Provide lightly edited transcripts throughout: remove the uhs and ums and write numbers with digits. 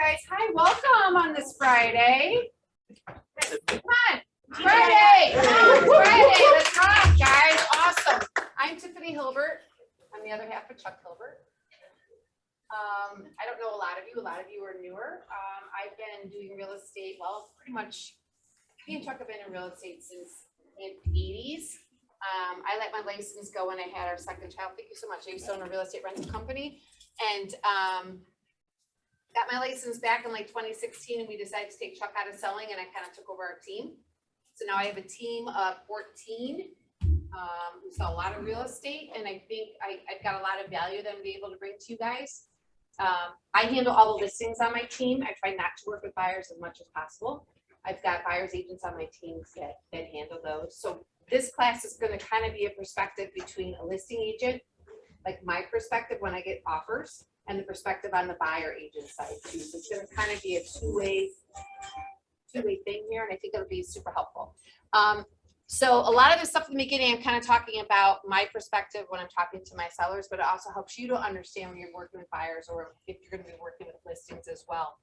guys. Hi, welcome on this Friday. Come on, Friday. Friday, let's rock, guys. Awesome. I'm Tiffany Hilbert. I'm the other half of Chuck Hilbert. I don't know a lot of you. A lot of you are newer. I've been doing real estate, well, pretty much, me and Chuck have been in real estate since the 80s. I let my license go when I had our second child. Thank you so much. I used to own a real estate rental company and got my license back in like 2016, and we decided to take Chuck out of selling, and I kind of took over our team. So now I have a team of 14 who sell a lot of real estate, and I think I've got a lot of value that I'm able to bring to you guys. I handle all the listings on my team. I try not to work with buyers as much as possible. I've got buyers agents on my teams that handle those. So this class is going to kind of be a perspective between a listing agent, like my perspective when I get offers, and the perspective on the buyer agent side too. So it's going to kind of be a two-way thing here, and I think it'll be super helpful. So a lot of the stuff in the beginning, I'm kind of talking about my perspective when I'm talking to my sellers, but it also helps you to understand when you're working with buyers, or if you're going to be working with listings as well,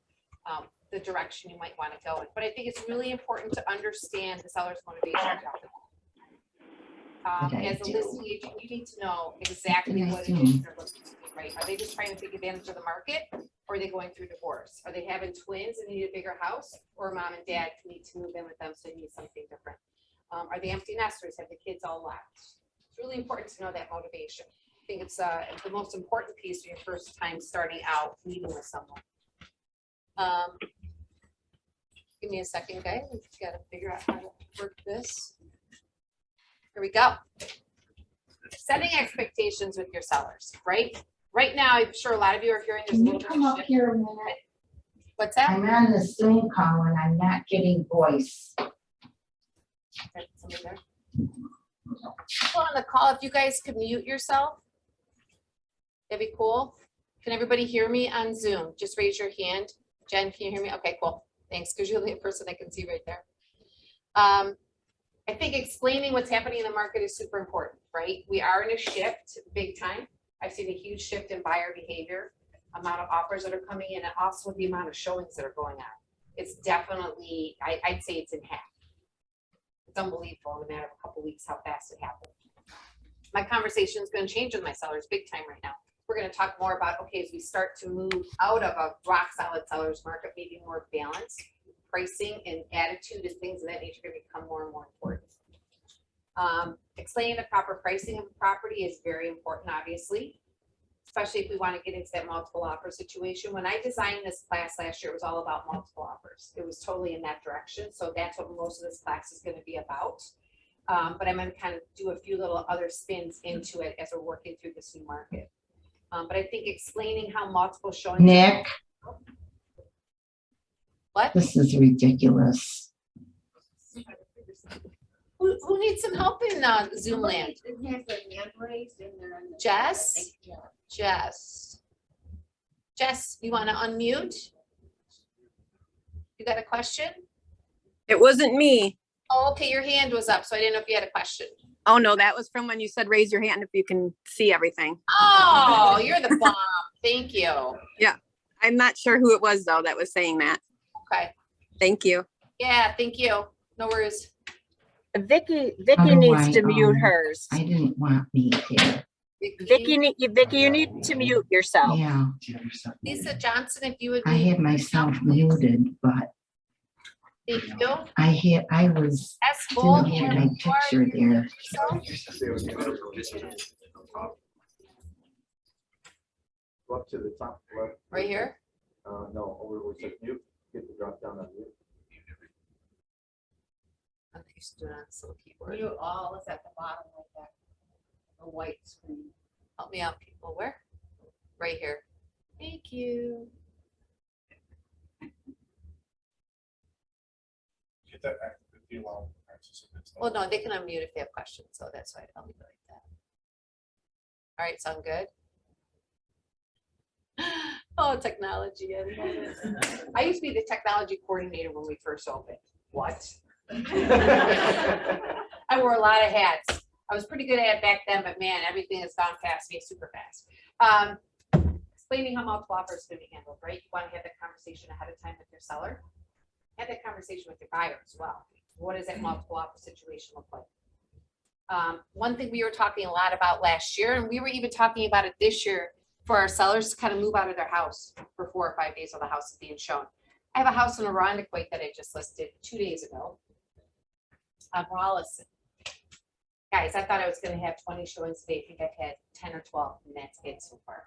the direction you might want to go in. But I think it's really important to understand the seller's motivation. As a listing agent, you need to know exactly what it is they're looking to do, right? Are they just trying to take advantage of the market, or are they going through divorce? Are they having twins and need a bigger house, or mom and dad need to move in with them, so you need something different? Are they empty nesters? Have the kids all left? It's really important to know that motivation. I think it's the most important piece for your first time starting out meeting with someone. Give me a second, guys. We've got to figure out how to work this. Here we go. Setting expectations with your sellers, right? Right now, I'm sure a lot of you are hearing there's a little bit of come up shift. here a minute? What's that? I'm on the Zoom call and I'm not getting voice. Somebody there? People on the call, if you guys could mute yourself, that'd be cool. Can everybody hear me on Zoom? Just raise your hand. Jen, can you hear me? Okay, cool. Thanks, because you're the only person I can see right there. I think explaining what's happening in the market is super important, right? We are in a shift big time. I've seen a huge shift in buyer behavior, amount of offers that are coming in, and also the amount of showings that are going on. It's definitely, I'd say it's in half. It's unbelievable in a matter of a couple of weeks how fast it happened. My conversation is going to change with my sellers big time right now. We're going to talk more about, okay, as we start to move out of a rock solid seller's market, maybe more balanced, pricing and attitude and things of that nature are going to become more and more important. Explaining the proper pricing of a property is very important, obviously, especially if we want to get into that multiple offer situation. When I designed this class last year, it was all about multiple offers. It was totally in that direction. So that's what most of this class is going to be about. But I'm going to kind of do a few little other spins into it as we're working through this new market. But I think explaining how multiple showings. Nick. What? This is ridiculous. Who needs some help in Zoom land? Jess? Jess, you want to unmute? You got a question? It wasn't me. Oh, okay, your hand was up, so I didn't know if you had a question. Oh, no, that was from when you said raise your hand if you can see everything. Oh, you're the bomb. Thank you. Yeah, I'm not sure who it was, though, that was saying that. Okay. Thank you. Yeah, thank you. No worries. Vicky How do needs I, to mute hers. I didn't want me here. Vicky, you need to mute yourself. Yeah, Lisa Johnson, if you would. I had myself muted, but Thank you. I was S. didn't Bull, have here my you are. picture there. Go up to the top left. Right here. No, over where it says mute, get the drop down on mute. Okay, she's doing on this little keyboard. You all is at the bottom like that. A white screen. Help me out, people. Where? Right here. Thank you. Get that active if you allow access if it's not- Well, no, they can unmute if they have questions, so that's why I'll leave it like that. All right, sound good? Oh, technology. I love it. I used to be the technology coordinator when we first opened. What? I wore a lot of hats. I was pretty good at it back then, but man, everything has gone past me super fast. Explaining how multiple offers can be handled, right? You want to have the conversation conversation ahead of time with your seller. Have that conversation with your buyer as well. What does that multiple offer situation look like? One thing we were talking a lot about last year, and we were even talking about it this year, for our sellers to kind of move out of their house for 4 or 5 days while the house is being shown. I have a house in Arundequoit that I just listed 2 days ago on Rollison. Guys, I thought I was going to have 20 showings today. I think I've had 10 or 12, and that's it so far.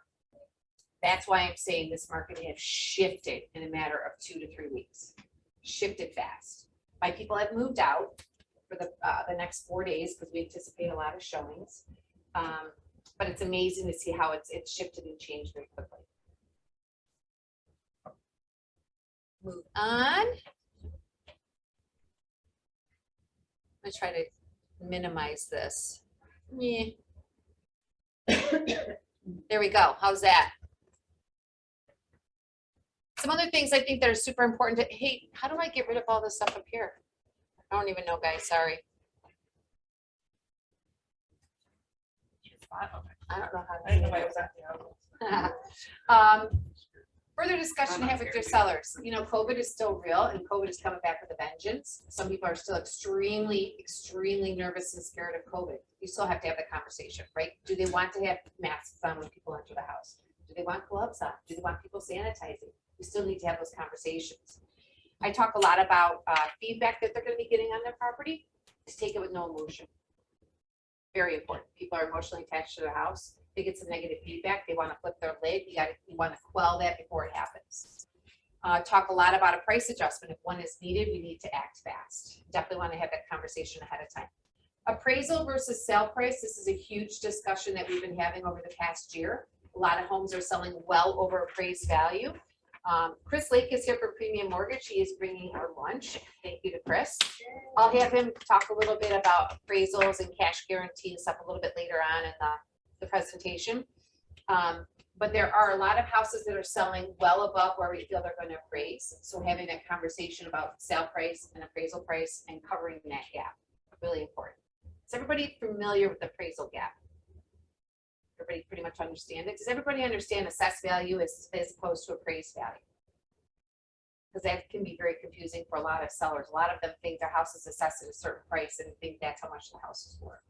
That's why I'm saying this market has shifted in a matter of 2 to 3 weeks. Shifted fast. My people have moved out for the next 4 days because we anticipate a lot of showings. But it's amazing to see how it's shifted and changed very quickly. Move on. I'm gonna try to minimize this. Yeah. There we go. How's that? Some other things I think that are super important to, hey, how do I get rid of all this stuff up here? I don't even know, guys, sorry. I don't know how to. I didn't know why it was Further discussion to have with your sellers. You know, COVID is still real and COVID is coming back with a vengeance. Some people are still extremely, extremely nervous and scared of COVID. You still have to have the conversation, right? Do they want to have masks on when people enter the house? Do they want gloves on? Do they want people sanitizing? We still need to have those conversations. I talk a lot about feedback that they're going to be getting on their property. To take it with no emotion. Very important. People are emotionally attached to their house. They get some negative feedback. They want to flip their lid. You want to quell that before it happens. Talk a lot about a price adjustment. If one is needed, we need to act fast. Definitely want to have that conversation ahead of time. Appraisal versus sale price. This is a huge discussion that we've been having over the past year. A lot of homes are selling well over appraised value. Chris Lake is here for Premium Mortgage. He is bringing our lunch. Thank you to Chris. I'll have him talk a little bit about appraisals and cash guarantee and stuff a little bit later on in the presentation. But there are a lot of houses that are selling well above where we feel they're going to appraise. So having that conversation about sale price and appraisal price and covering that gap, really important. Is everybody familiar with the appraisal gap? Everybody pretty much understand it? Does everybody understand assessed value as opposed to appraised value? Because that can be very confusing for a lot of sellers. A lot of them think their house is assessed at a certain price and think that's how much the house is worth.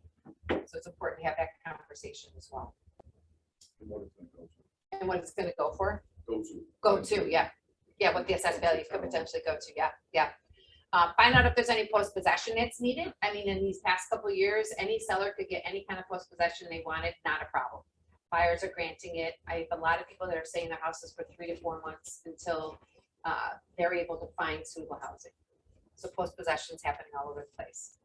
So it's important to have that conversation as well. And what it's going to go for? Go to, yeah. Yeah, what the assessed value could potentially go to, yeah. Find out if there's any post-possession that's needed. I mean, in these past couple of years, any seller could get any kind of post-possession they wanted, not a problem. Buyers are granting it. I have a lot of people that are staying in their houses for 3 to 4 months until they're able to find suitable housing. So post-possession is happening all over the place.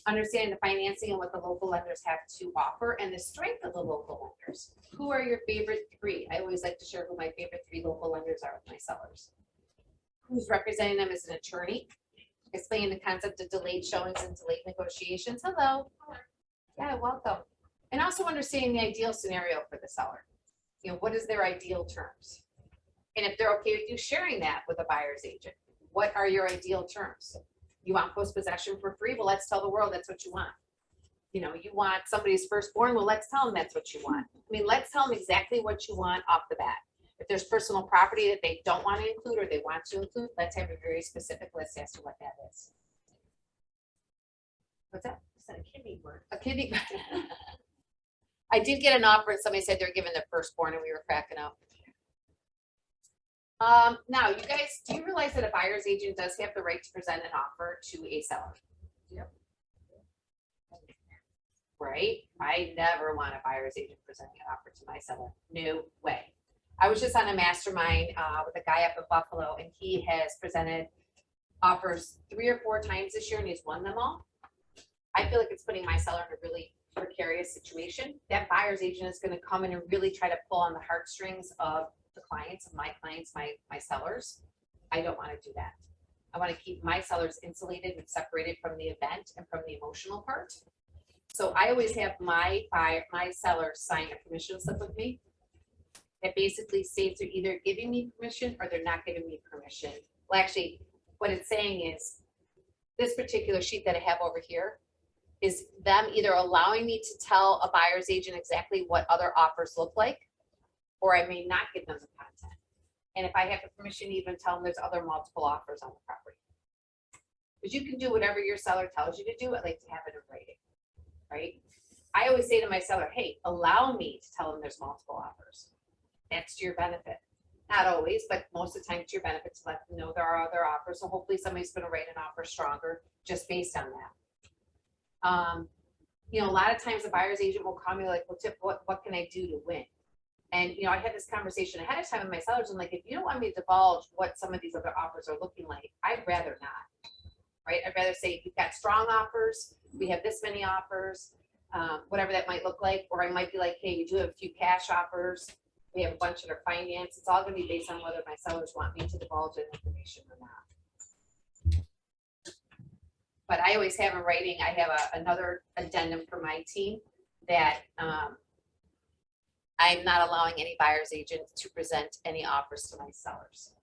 Understanding the financing and what the local lenders have to offer and the strength of the local lenders. Who are your favorite 3? I always like to share who my favorite 3 local lenders are with my sellers. Who's representing them as an attorney? Explaining the concept of delayed showings and delayed negotiations. Hello. Yeah, welcome. And also understanding the ideal scenario for the seller. You know, what is their ideal terms? And if they're okay with you sharing that with a buyer's agent, what are your ideal terms? You want post-possession for free? Well, let's tell the world that's what you want. You know, you want somebody's firstborn? Well, let's tell them that's what you want. I mean, let's tell them exactly what you want off the bat. If there's personal property that they don't want to include or they want to include, let's have a very specific list as to what that is. What's that? Is that a kidney word? A kidney. I did get an offer and somebody said they're giving their firstborn and we were cracking up. Now, you guys, do you realize that a buyer's agent does have the right to present an offer to a seller? Yep. Right? I never want a buyer's agent presenting an offer to my seller. No way. I was just on a mastermind with a guy up in Buffalo, and he has presented offers 3 or 4 times this year, and he's won them all. I feel like it's putting my seller in a really precarious situation. That buyer's agent is going to come in and really try to pull on the heartstrings of the clients, of my clients, my sellers. I don't want to do that. I want to keep my sellers insulated and separated from the event and from the emotional part. So I always have my sellers sign a permission slip with me. That basically states they're either giving me permission or they're not giving me permission. Well, actually, what it's saying is this particular sheet that I have over here is them either allowing me to tell a buyer's agent exactly what other offers look like, or I may not give them the content. And if I have the permission to even tell them there's other multiple offers on the property. Because you can do whatever your seller tells you to do, I'd like to have it in writing, right? I always say to my seller, hey, allow me to tell them there's multiple offers. That's to your benefit. Not always, but most of the time to your benefit to let them know there are other offers. So hopefully somebody's gonna write an offer stronger just based on that. You know, a lot of times the buyer's agent will call me like, well, Tiff, what can I do to win? And, you know, I had this conversation ahead of time with my sellers. I'm like, if you don't want me to divulge what some of these other offers are looking like, I'd rather not, right? I'd rather say, you've got strong offers, we have this many offers, whatever that might look like, or I might be like, hey, we do have a few cash offers, we have a bunch that are finance. It's all gonna be based on whether my sellers want me to divulge that information or not. But I always have in writing, I have another addendum for my team that I'm not allowing any buyer's agent to present any offers to my sellers.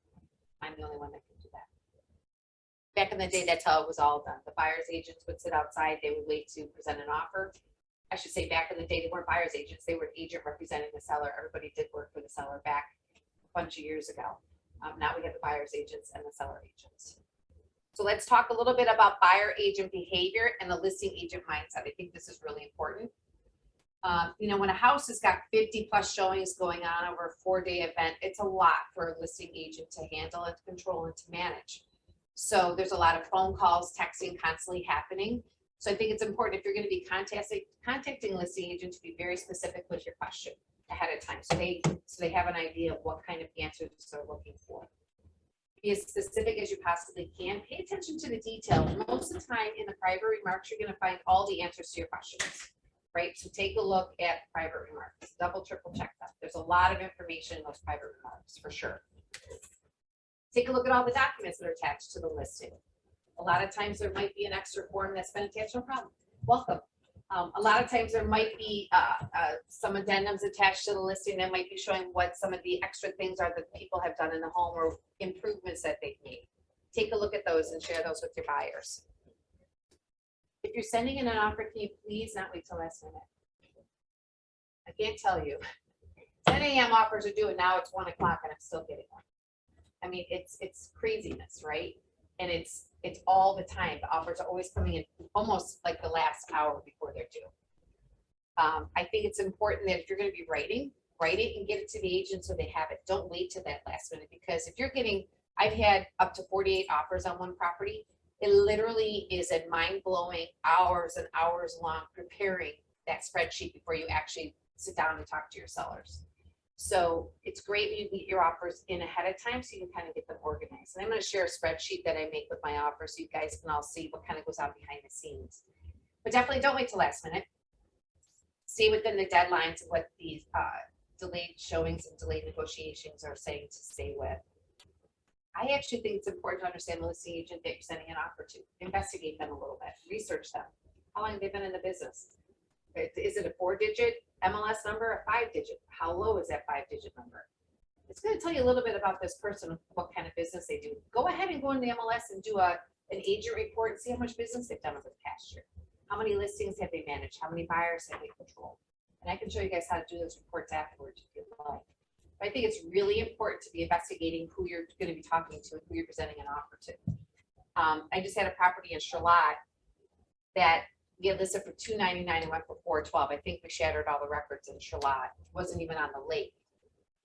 I'm the only one that can do that. Back in the day, that's how it was all done. The buyer's agents would sit outside, they would wait to present an offer. I should say back in the day, they weren't buyer's agents, they were an agent representing the seller. Everybody did work for the seller back a bunch of years ago. Now we have the buyer's agents and the seller agents. So let's talk a little bit about buyer agent behavior and the listing agent mindset. I think this is really important. You know, when a house has got 50 plus showings going on over a 4-day event, it's a lot for a listing agent to handle and to control and to manage. So there's a lot of phone calls, texting constantly happening. So I think it's important if you're going to be contacting a listing agent to be very specific with your question ahead of time. So they have an idea of what kind of answers they're looking for. Be as specific as you possibly can. Pay attention to the detail. Most of the time in the private remarks, you're going to find all the answers to your questions, right? So take a look at private remarks. Double, triple check that. There's a lot of information in those private remarks for sure. Take a look at all the documents that are attached to the listing. A lot of times there might be an extra form that's been attached, no problem. Welcome. A lot of times there might be some addendums attached to the listing that might be showing what some of the extra things are that people have done in the home or improvements that they've made. Take a look at those and share those with your buyers. If you're sending in an offer, can you please not wait till last minute? I can't tell you. 10 a.m. offers are due and now it's 1 o'clock and I'm still getting one. I mean, it's craziness, right? And it's all the time. The offers are always coming in almost like the last hour before they're due. I think it's important that if you're going to be writing, write it and get it to the agent so they have it. Don't wait till that last minute, because if you're getting, I've had up to 48 offers on one property. It literally is a mind-blowing hours and hours long preparing that spreadsheet before you actually sit down and talk to your sellers. So it's great when you get your offers in ahead of time so you can kind of get them organized. And I'm going to share a spreadsheet that I make with my offers so you guys can all see what kind of goes on behind the scenes. But definitely don't wait till last minute. Stay within the deadlines of what these delayed showings and delayed negotiations are saying to stay with. I actually think it's important to understand the listing agent that you're sending an offer to. Investigate them a little bit, research them. How long have they been in the business? Is it a 4-digit MLS number, a 5-digit? How low is that 5-digit number? It's going to tell you a little bit about this person, what kind of business they do. Go ahead and go into the MLS and do an agent report and see how much business they've done over the past year. How many listings have they managed? How many buyers have they controlled? And I can show you guys how to do those reports afterwards if you'd like. But I think it's really important to be investigating who you're going to be talking to and who you're presenting an offer to. I just had a property in Charlotte that we had listed for $299 and went for $412. I think we shattered all the records in Charlotte. It wasn't even on the lake.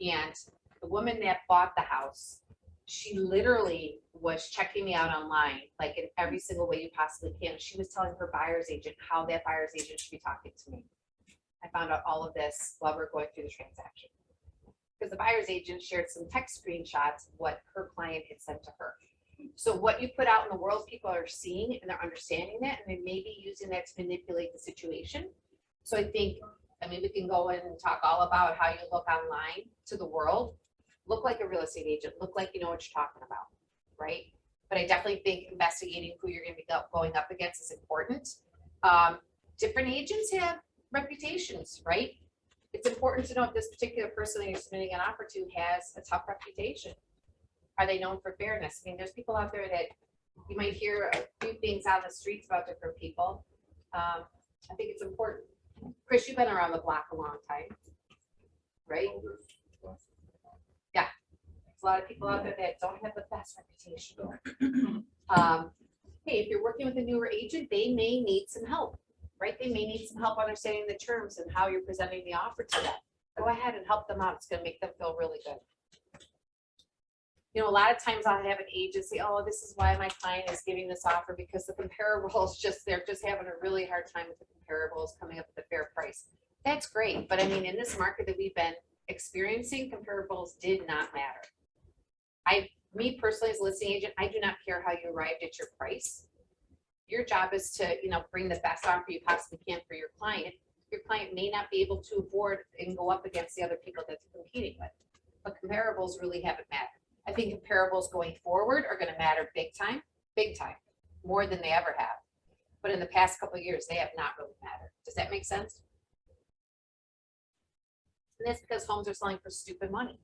And the woman that bought the house, she literally was checking me out online, like in every single way you possibly can. She was telling her buyer's agent how that buyer's agent should be talking to me. I found out all of this while we're going through the transaction. Because the buyer's agent shared some text screenshots of what her client had sent to her. So what you put out in the world, people are seeing and they're understanding that, and they may be using that to manipulate the situation. So I think, I mean, we can go in and talk all about how you look online to the world. Look like a real estate agent, look like you know what you're talking about, right? But I definitely think investigating who you're going to be going up against is important. Different agents have reputations, right? It's important to know if this particular person that you're submitting an offer to has a tough reputation. Are they known for fairness? I mean, there's people out there that you might hear a few things out in the streets about different people. I think it's important. Chris, you've been around the block a long time, right? Yeah, a lot of people out there that don't have the best reputation. Hey, if you're working with a newer agent, they may need some help, right? They may need some help understanding the terms and how you're presenting the offer to them. Go ahead and help them out. It's gonna make them feel really good. You know, a lot of times I'll have an agent say, oh, this is why my client is giving this offer, because the comparables they're just having a really hard time with the comparables coming up with a fair price. That's great, but I mean, in this market that we've been experiencing, comparables did not matter. Me personally as a listing agent, I do not care how you arrived at your price. Your job is to, you know, bring the best offer you possibly can for your client. Your client may not be able to afford and go up against the other people that they're competing with, but comparables really haven't mattered. I think comparables going forward are going to matter big time, more than they ever have. But in the past couple of years, they have not really mattered. Does that make sense? And that's because homes are selling for stupid money,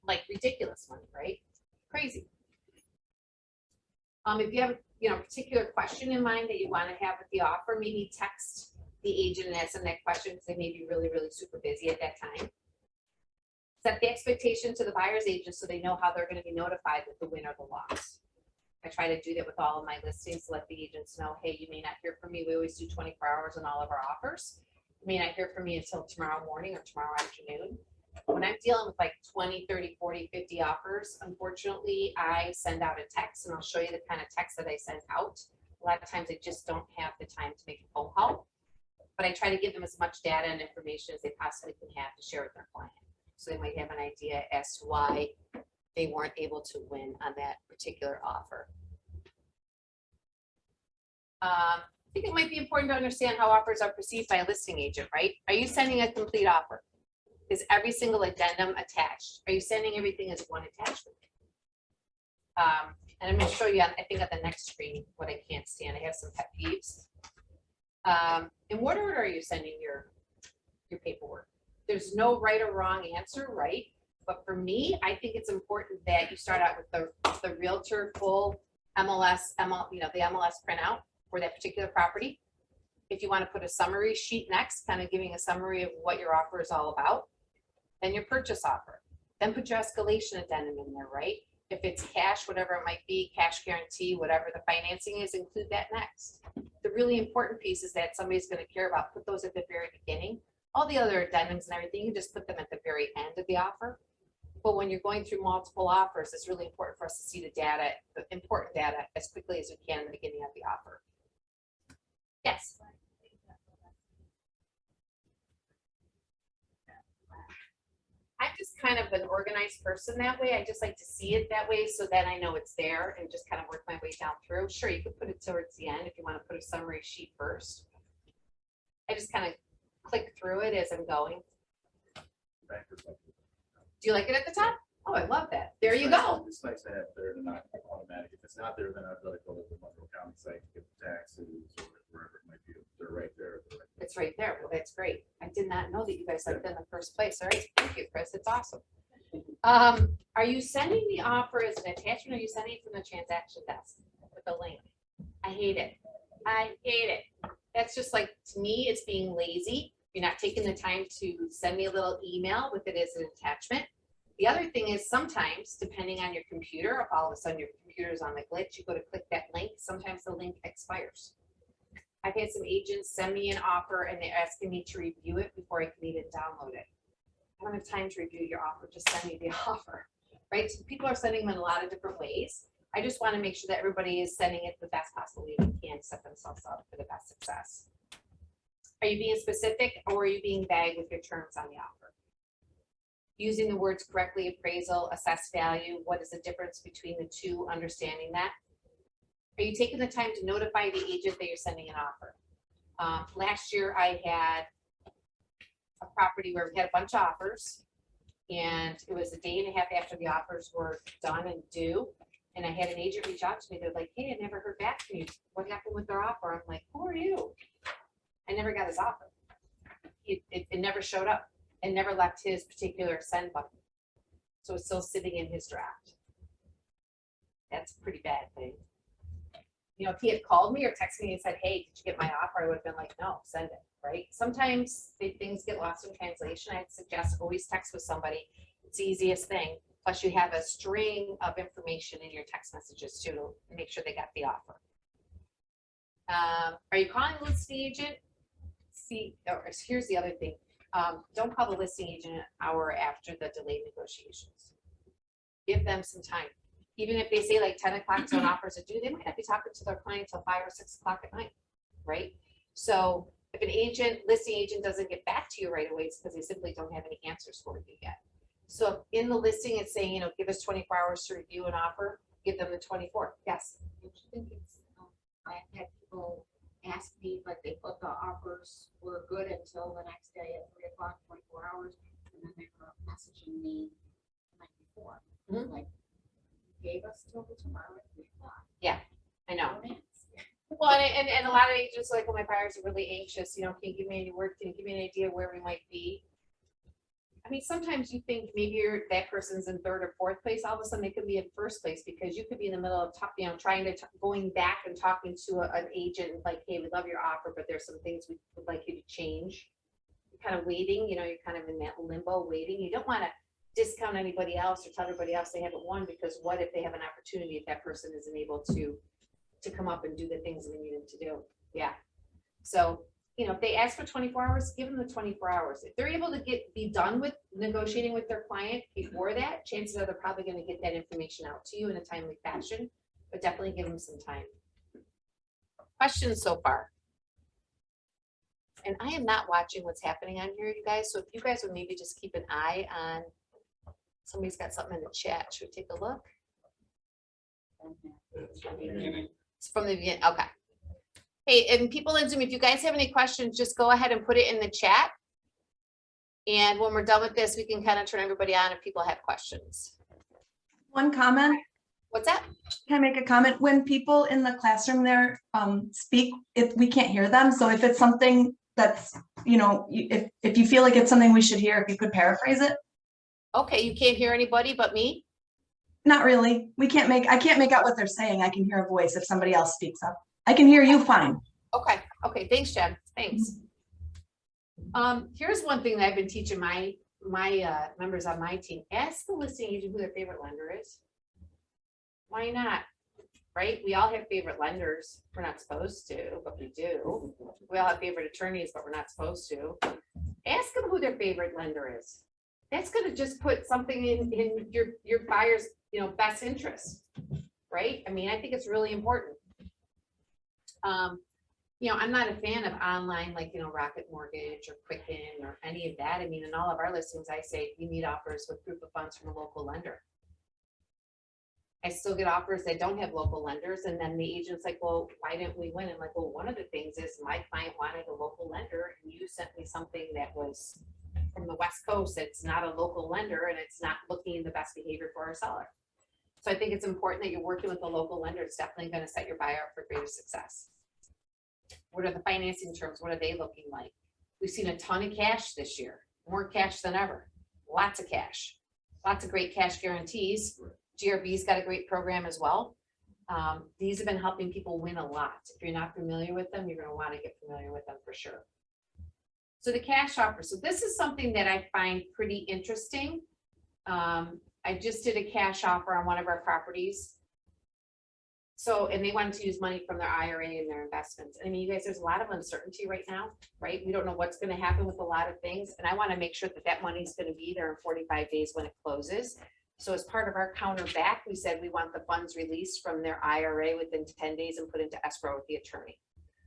like ridiculous money, right? Crazy. If you have a particular question in mind that you want to have with the offer, maybe text the agent and ask them that question because they may be really, really super busy at that time. Set the expectation to the buyer's agent so they know how they're going to be notified with the win or the loss. I try to do that with all of my listings to let the agents know, hey, you may not hear from me. We always do 24 hours on all of our offers. You may not hear from me until tomorrow morning or tomorrow afternoon. When I'm dealing with like 20, 30, 40, 50 offers, unfortunately, I send out a text, and I'll show you the kind of text that I send out. A lot of times I just don't have the time to make a phone call, but I try to give them as much data and information as they possibly can have to share with their client. So they might have an idea as to why they weren't able to win on that particular offer. I think it might be important to understand how offers are perceived by a listing agent, right? Are you sending a complete offer? Is every single addendum attached? Are you sending everything as one attachment? And I'm going to show you, I think, on the next screen what I can't stand. I have some pet peeves. In what order are you sending your paperwork? There's no right or wrong answer, right? But for me, I think it's important that you start out with the realtor full MLS, the MLS printout for that particular property. If you want to put a summary sheet next, kind of giving a summary of what your offer is all about, then your purchase offer. Then put your escalation addendum in there, right? If it's cash, whatever it might be, cash guarantee, whatever the financing is, include that next. The really important piece is that somebody's going to care about, put those at the very beginning. All the other addendums and everything, you just put them at the very end of the offer. But when you're going through multiple offers, it's really important for us to see the data, the important data, as quickly as we can in the beginning of the offer. Yes. I'm just kind of an organized person that way. I just like to see it that way so then I know it's there and just kind of work my way down through. Sure, you could put it towards the end if you want to put a summary sheet first. I just kind of click through it as I'm going. Do you like it at the top? Oh, I love that. There you go. It's nice to have there and not automatic. If it's not there, then I've got to go to the Monroe County site to get the taxes or wherever it might be. They're right there. It's right there. Well, that's great. I did not know that you guys liked it in the first place. All right. Thank you, Chris. It's awesome. Are you sending the offer as an attachment or are you sending it from the transaction desk with a link? I hate it. I hate it. That's just like, to me, it's being lazy. You're not taking the time to send me a little email with it as an attachment. The other thing is sometimes, depending on your computer, if all of a sudden your computer is on the glitch, you go to click that link, sometimes the link expires. I've had some agents send me an offer and they're asking me to review it before I can even download it. I don't have time to review your offer, just send me the offer, right? So people are sending them in a lot of different ways. I just want to make sure that everybody is sending it the best possible way they can to set themselves up for the best success. Are you being specific or are you being vague with your terms on the offer? Using the words correctly, appraisal, assess value, what is the difference between the two, understanding that? Are you taking the time to notify the agent that you're sending an offer? Last year I had a property where we had a bunch of offers and it was a day and a half after the offers were done and due. And I had an agent reach out to me. They're like, hey, I never heard back from you. What happened with their offer? I'm like, who are you? I never got his offer. It never showed up and never left his particular send button. So it's still sitting in his draft. That's a pretty bad thing. You know, if he had called me or texted me and said, hey, did you get my offer? I would have been like, no, send it, right? Sometimes things get lost in translation. I'd suggest always text with somebody. It's the easiest thing. Plus you have a string of information in your text messages too, to make sure they got the offer. Are you calling the listing agent? See, or here's the other thing. Don't call the listing agent an hour after the delayed negotiations. Give them some time. Even if they say like 10 o'clock to an offer is due, they might not be talking to their client till 5 or 6 o'clock at night, right? So if an listing agent doesn't get back to you right away, it's because they simply don't have any answers for you yet. So in the listing, it's saying, give us 24 hours to review an offer, give them the 24. Yes. I think it's, I've had people ask me, like, they thought the offers were good until the next day at 3 o'clock, 24 hours, and then they were messaging me the night before. Mhm. Like, you gave us till tomorrow at 3 o'clock. I know. Don't answer. Well, and a lot of agents are like, my buyers are really anxious, can you give me any word? Can you give me an idea where we might be? I mean, sometimes you think maybe that person's in 3rd or 4th place, all of a sudden they could be in 1st place because you could be in the middle of going back and talking to an agent like, hey, we love your offer, but there's some things we would like you to change. You're kind of waiting, you're kind of in that limbo waiting. You don't want to discount anybody else or tell everybody else they haven't won, because what if they have an opportunity if that person isn't able to come up and do the things we need them to do? Yeah. So, if they ask for 24 hours, give them the 24 hours. If they're able to be done with negotiating with their client before that, chances are they're probably going to get that information out to you in a timely fashion, but definitely give them some time. Questions so far? And I am not watching what's happening on here, you guys. So if you guys would maybe just keep an eye on, somebody's got something in the chat. Should we take a look? It's from the beginning. Okay. Hey, and people in Zoom, if you guys have any questions, just go ahead and put it in the chat. And when we're done with this, we can kind of turn everybody on if people have questions. One comment, What's that? can I make a comment? When people in the classroom there speak, if we can't hear them, so if it's something that's, if you feel like it's something we should hear, if you could paraphrase it. Okay, you can't hear anybody but me? Not really. I can't make out what they're saying. I can hear a voice if somebody else speaks up. I can hear you fine. Okay, thanks, Jen. Thanks. Here's one thing that I've been teaching my members on my team. Ask the listing agent who their favorite lender is. Why not? Right? We all have favorite lenders. We're not supposed to, but we do. We all have favorite attorneys, but we're not supposed to. Ask them who their favorite lender is. That's going to just put something in your buyer's best interest, right? I mean, I think it's really important. I'm not a fan of online, like, Rocket Mortgage or Quicken or any of that. I mean, in all of our listings, I say you need offers with proof of funds from a local lender. I still get offers that don't have local lenders. And then the agent's like, well, why didn't we win? I'm like, well, one of the things is my client wanted a local lender and you sent me something that was from the West Coast. It's not a local lender and it's not looking in the best behavior for our seller. So I think it's important that you're working with a local lender. It's definitely going to set your buyer up for greater success. What are the financing terms? What are they looking like? We've seen a ton of cash this year, more cash than ever. Lots of cash, lots of great cash guarantees. GRB's got a great program as well. These have been helping people win a lot. If you're not familiar with them, you're going to want to get familiar with them for sure. So the cash offer. So this is something that I find pretty interesting. I just did a cash offer on one of our properties. So, and they wanted to use money from their IRA and their investments. I mean, you guys, there's a lot of uncertainty right now, right? We don't know what's going to happen with a lot of things. And I want to make sure that that money is going to be there in 45 days when it closes. So as part of our counter back, we said we want the funds released from their IRA within 10 days and put into escrow with the attorney.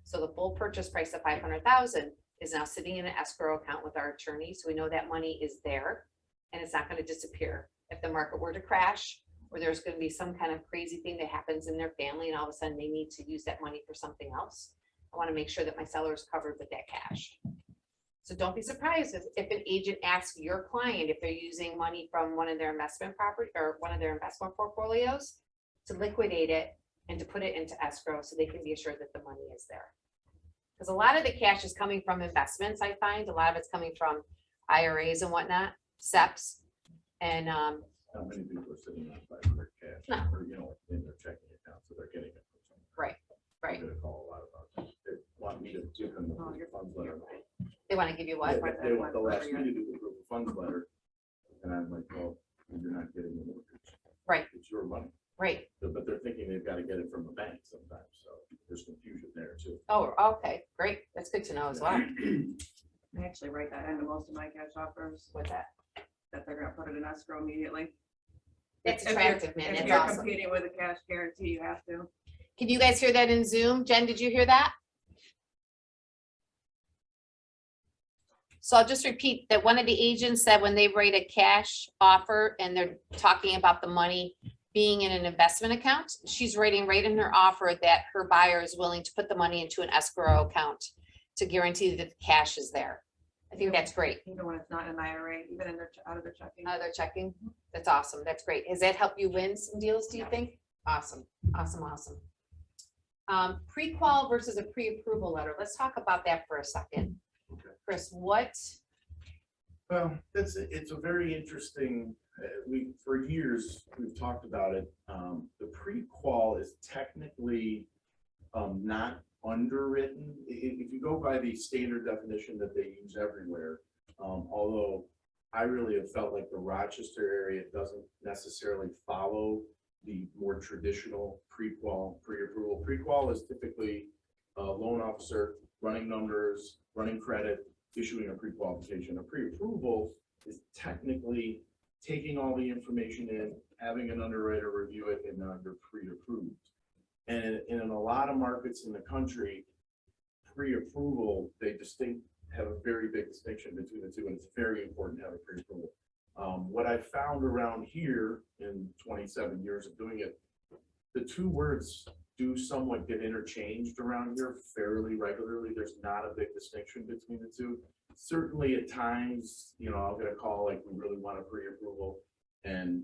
So the full purchase price of $500,000 is now sitting in an escrow account with our attorney. So we know that money is there and it's not going to disappear. If the market were to crash, or there's going to be some kind of crazy thing that happens in their family and all of a sudden they need to use that money for something else, I want to make sure that my seller is covered with that cash. So don't be surprised if an agent asks your client if they're using money from one of their investment property or one of their investment portfolios to liquidate it and to put it into escrow so they can be assured that the money is there. Because a lot of the cash is coming from investments, I find. A lot of it's coming from IRAs and whatnot, SEPs. And How many people are sitting on $500 cash? No. Or, in their checking account, so they're getting it from somewhere. Right. I'm gonna call a lot about that. They want me to give them the proof of funds letter. they want to give you what? They'll ask me to do the proof of funds letter, and I'm like, well, you're not getting the Right. But they're thinking they've got to get it from a bank sometimes, so there's confusion there too. Oh, okay, great. That's good to know as well. I actually write that into most of my cash offers, With that. that they're gonna put it in escrow immediately. That's If you're- attractive, man. If That's you're awesome. competing with a cash guarantee, you have to. Can you guys hear that in Zoom? Jen, did you hear that? So I'll just repeat that one of the agents said when they write a cash offer and they're talking about the money being in an investment account, she's writing right in her offer that her buyer is willing to put the money into an escrow account to guarantee that the cash is there. I think that's great. Even when it's not an IRA, even in their, out of their checking. They're checking. That's awesome. That's great. Has that helped you win some deals, do you think? Awesome, awesome, awesome. Pre-qual versus a pre-approval letter. Let's talk about that for a second. Okay. Chris, what? Well, it's a very interesting, for years, we've talked about it. The pre-qual is technically not underwritten. If you go by the standard definition that they use everywhere, although I really have felt like the Rochester area doesn't necessarily follow the more traditional pre-qual, pre-approval. Pre-qual is typically a loan officer running numbers, running credit, issuing a pre-qualification. A pre-approval is technically taking all the information in, having an underwriter review it, and now you're pre-approved. And in a lot of markets in the country, pre-approval, they have a very big distinction between the two, and it's very important to have a pre-approval. What I found around here in 27 years of doing it, the two words do somewhat get interchanged around here fairly regularly. There's not a big distinction between the two. Certainly at times, I'll get a call like we really want a pre-approval. And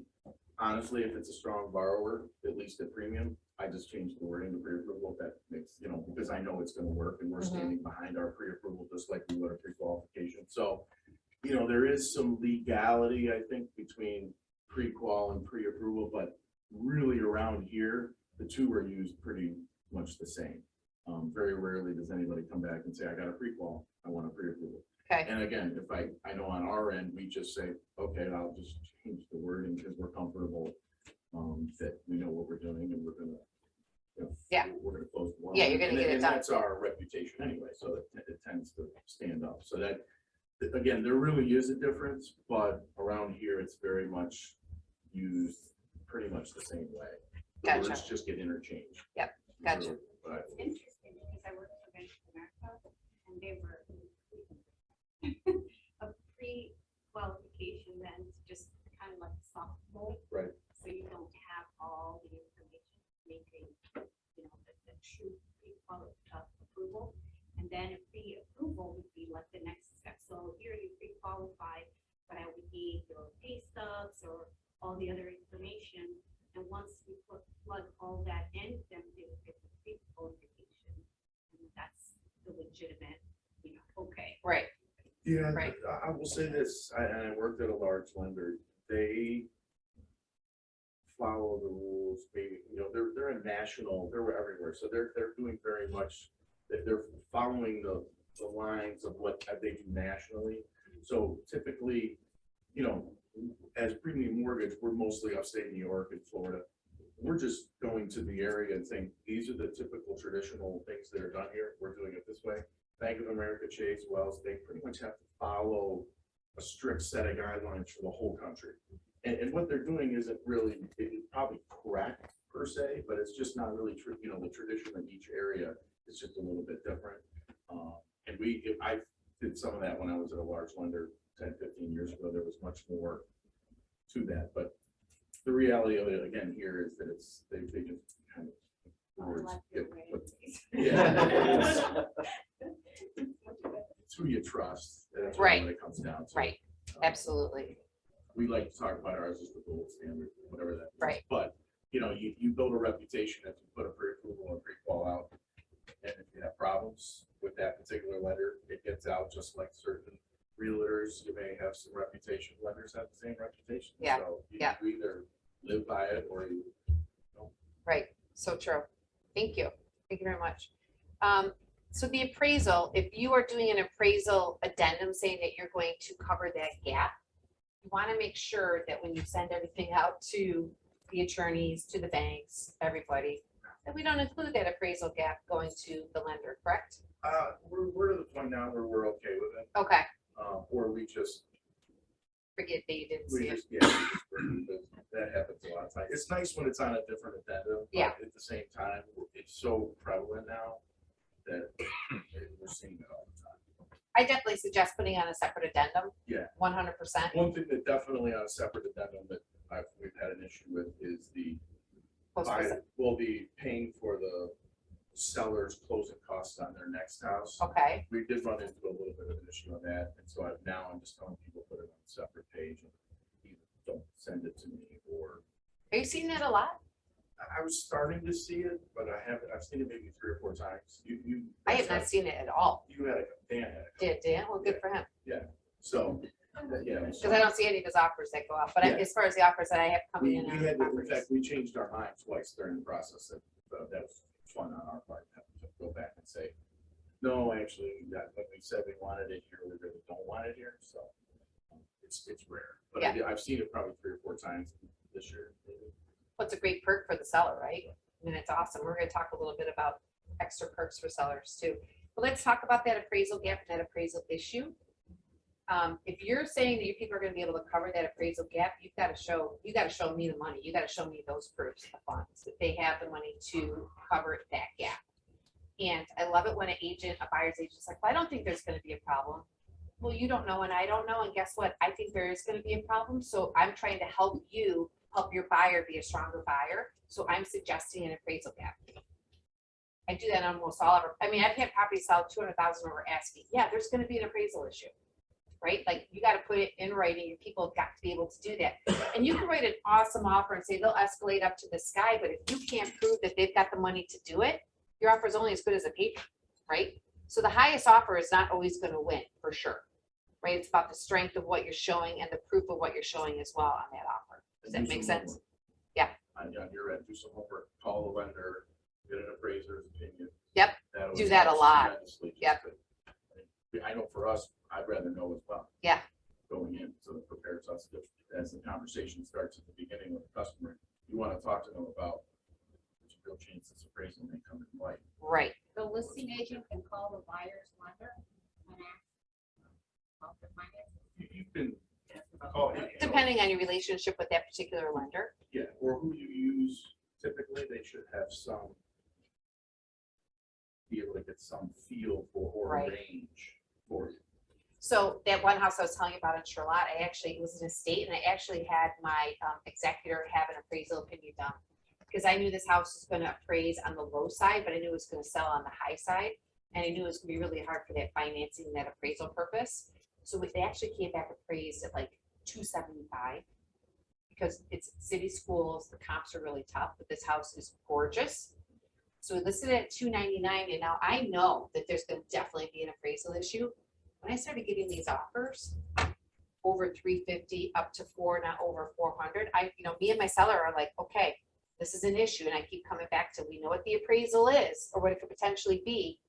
honestly, if it's a strong borrower, at least at premium, I just change the wording to pre-approval. That makes, because I know it's going to work and we're standing behind our pre-approval just like we would a pre-qualification. So, there is some legality, I think, between pre-qual and pre-approval, but really around here, the two are used pretty much the same. Very rarely does anybody come back and say, I got a pre-qual, I want a pre-approval. Okay. And again, if I know on our end, we just say, okay, I'll just change the wording because we're comfortable that we know what we're doing and we're gonna, Yeah. we're gonna close the loan. Yeah, you're gonna And get it and done. that's our reputation anyway, so it tends to stand up. So that, again, there really is a difference, but around here, it's very much used pretty much the same way. The Gotcha. words just get interchanged. Yep, gotcha. But It's interesting because I worked for Bank of America and they were a pre-qualification then just kind of like a soft pull. Right. So you don't have all the information making, the true approval. And then a pre-approval would be like the next step. So here you pre-qualified, but I would need your pay stubs or all the other information. And once we plug all that in, then they would get the pre-qualification. And that's the legitimate, okay. Right. yeah, Right. I will say this, I worked at a large lender. They follow the rules, maybe, they're a national, they're everywhere. So they're doing very much, they're following the lines of what they do nationally. So typically, as premium mortgage, we're mostly upstate New York and Florida. We're just going to the area and saying, these are the typical traditional things that are done here. We're doing it this way. Bank of America, Chase, Wells, they pretty much have to follow a strict set of guidelines for the whole country. And what they're doing isn't really, it's probably correct per se, but it's just not really true. The tradition in each area is just a little bit different. And I did some of that when I was at a large lender 10, 15 years ago. There was much more to that, but the reality of it again here is that they just kind of words get put- yeah, it's who you trust. That's really what it comes down to. Right. Absolutely. We like to talk about ours as the gold standard, whatever that is. Right. But you build a reputation if you put a pre-approval or pre-qual out, and if you have problems with that particular lender, it gets out just like certain realtors. You may have some reputation. Lenders have the same reputation. Yeah, So you yeah. either live by it or you don't. Right. So true. Thank you. Thank you very much. So the appraisal, if you are doing an appraisal addendum saying that you're going to cover that gap, you want to make sure that when you send everything out to the attorneys, to the banks, everybody, that we don't include that appraisal gap going to the lender, correct? We're to the point now where we're okay with it, Okay, or we just, forget that you didn't see it. that happens a lot of times. It's nice when it's on a different addendum, Yeah. but at the same time, it's so prevalent now that we're seeing it all the time. I definitely suggest putting on a separate addendum. Yeah. 100%. One thing that definitely on a separate addendum that we've had an issue with is the will be paying for the seller's closing costs on their next house. Okay, We did run into a little bit of an issue on that, and so I'm just telling people put it on a separate page and either don't send it to me or. are you seeing that a lot? I was starting to see it, but I've seen it maybe 3 or 4 times. I have not seen it at all. You had Dan had it. Did Dan? Well, good for him. So, yeah. Because I don't see any of his offers that go out, but Yeah. as far as the offers that I have coming We in. on had, in properties. fact, we changed our mind twice during the process. That was fun on our part, to go back and say, no, actually, when we said we wanted it here, we really don't want it here, so it's rare. But Yeah. I've seen it probably 3 or 4 times this year. maybe. What's a great perk for the seller, right? I mean, it's awesome. We're gonna talk a little bit about extra perks for sellers too. But let's talk about that appraisal gap and that appraisal issue. If you're saying that your people are gonna be able to cover that appraisal gap, you gotta show me the money. You gotta show me those proofs of funds, that they have the money to cover that gap. And I love it when a buyer's agent's like, well, I don't think there's gonna be a problem. Well, you don't know and I don't know, and guess what? I think there is gonna be a problem, so I'm trying to help you help your buyer be a stronger buyer. So I'm suggesting an appraisal gap. I do that on almost all of our, I mean, I've had properties sell 200,000 over asking. Yeah, there's gonna be an appraisal issue, right? Like, you gotta put it in writing. Your people have got to be able to do that. And you can write an awesome offer and say they'll escalate up to the sky, but if you can't prove that they've got the money to do it, your offer is only as good as a paper, right? So the highest offer is not always gonna win, for sure, right? It's about the strength of what you're showing and the proof of what you're showing as well on that offer. Does that Do make some sense? homework. Yeah. On your end, do some homework, call the lender, get an appraiser's opinion. Yep, That'll do that a help lot. tremendously, just Yep. I know for us, I'd rather know as well. Yeah. Going in, so it prepares us as the conversation starts at the beginning with the customer, you want to talk to them about there's a real chance this appraisal may come in light. right. The listing agent can call the buyer's lender and ask about the financing. You can call it. Depending on your relationship with that particular lender. Yeah, or who you use, typically they should have be able to get some feel for or Right. range for you. So that one house I was telling you about in Charlotte, it was an estate, and I actually had my executor have an appraisal opinion done. Because I knew this house was gonna appraise on the low side, but I knew it was gonna sell on the high side. And I knew it was gonna be really hard for that financing, that appraisal purpose. So they actually came back appraised at like 275. Because it's city schools, the comps are really tough, but this house is gorgeous. So we listed it at 299, and now I know that there's gonna definitely be an appraisal issue. When I started getting these offers over 350 up to 4, not over 400, me and my seller are like, okay, this is an issue. And I keep coming back to, we know what the appraisal is or what it could potentially be.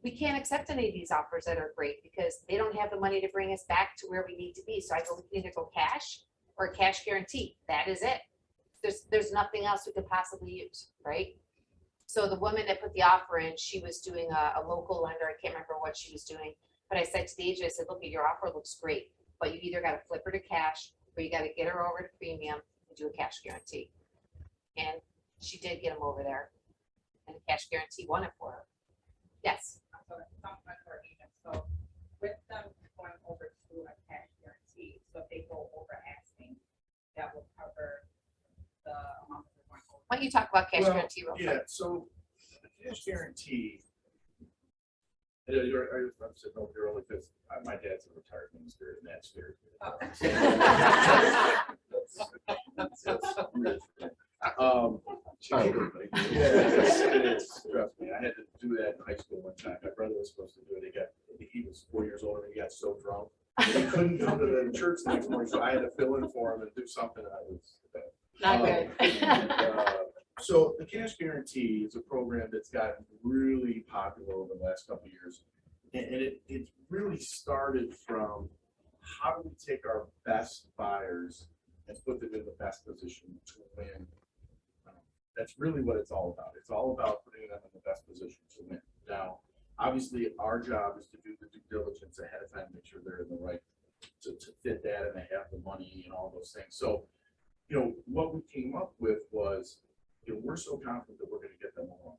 We can't accept any of these offers that are great because they don't have the money to bring us back to where we need to be. So I go, we can either go cash or a cash guarantee. That is it. There's nothing else we could possibly use, right? So the woman that put the offer in, she was doing a local lender. I can't remember what she was doing. But I said to the agent, I said, look, your offer looks great, but you either got to flip her to cash or you got to get her over to premium and do a cash guarantee. And she did get them over there, and the cash guarantee won it for her. Yes. So with them going over to a cash guarantee, so if they go over asking, that will cover the amount that they're going over. Why don't you talk about cash Well, guarantee real quick? Yeah, so the cash guarantee. I'm sitting over here only because my dad's a retired minister and that's very it is, trust me, I had to do that in high school one time. My brother was supposed to do it. He was 4 years older and he got so drunk. He couldn't come to the church the next morning, so I had to fill in for him and do something. Not good. So the cash guarantee is a program that's gotten really popular over the last couple of years. And it really started from how do we take our best buyers and put them in the best position to win That's really what it's all about. It's all about putting them in the best position to win. Now, obviously, our job is to do the due diligence ahead of time, make sure they're in the right, to fit that and they have the money and all those things. So, you know, what we came up with was, you know, we're so confident that we're gonna get them along.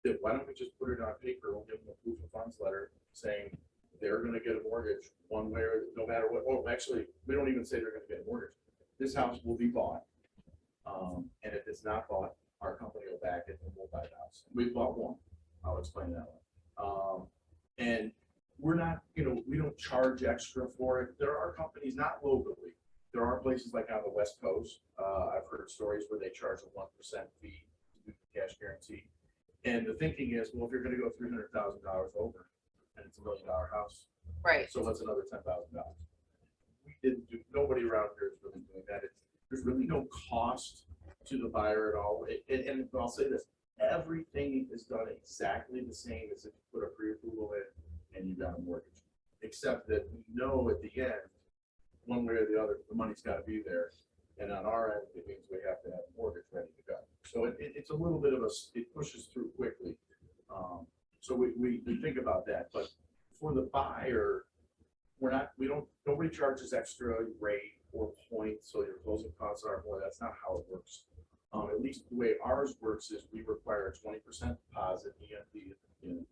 That why don't we just put it on paper, we'll give them a proof of funds letter saying they're gonna get a mortgage one way or no matter what. Oh, actually, we don't even say they're gonna get a mortgage. This house will be bought. And if it's not bought, our company will back it and we'll buy the house. We've bought one. I'll explain that one. And we're not, you know, we don't charge extra for it. There are companies, not locally. There are places like on the West Coast. I've heard stories where they charge a 1% fee to do the cash guarantee. And the thinking is, well, if you're gonna go $300,000 over and it's $1 million house, Right. so that's another $10,000. We didn't do, nobody around here is really doing that. There's really no cost to the buyer at all. And I'll say this, everything is done exactly the same as if you put a pre-approval in and you got a mortgage. Except that we know at the end, one way or the other, the money's gotta be there. And on our end, it means we have to have a mortgage ready to go. So it's a little bit of it pushes through quickly. So we think about that, but for the buyer, nobody charges extra rate or points, so your closing costs are more. That's not how it works. At least the way ours works is we require a 20% deposit EMD at the beginning.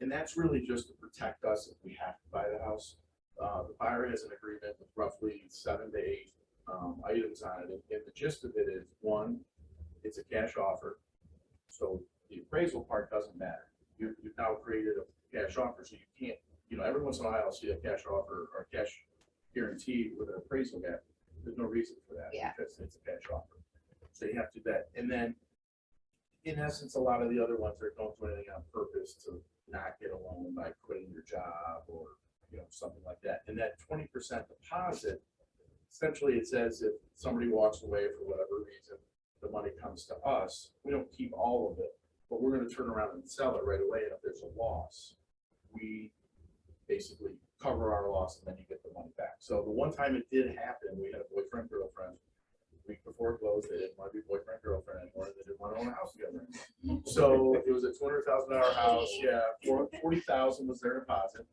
And that's really just to protect us if we have to buy the house. The buyer has an agreement with roughly 7 to 8 items on it. And the gist of it is, one, it's a cash offer. So the appraisal part doesn't matter. You've now created a cash offer, so you can't, you know, every once in a while I'll see a cash offer or cash guarantee with an appraisal gap. There's no reason for that. Yeah. Because it's a cash offer. So you have to do that. And then in essence, a lot of the other ones are don't do anything on purpose to not get a loan by quitting your job or, you know, something like that. And that 20% deposit, essentially it says if somebody walks away for whatever reason, the money comes to us. We don't keep all of it, but we're going to turn around and sell it right away. And if there's a loss, we basically cover our loss and then you get the money back. So the one time it did happen, we had a boyfriend, girlfriend. Week before it closed, they didn't want to be boyfriend, girlfriend anymore. They didn't want to own a house together anymore. So it was a $200,000 house. Yeah, 40,000 was their deposit.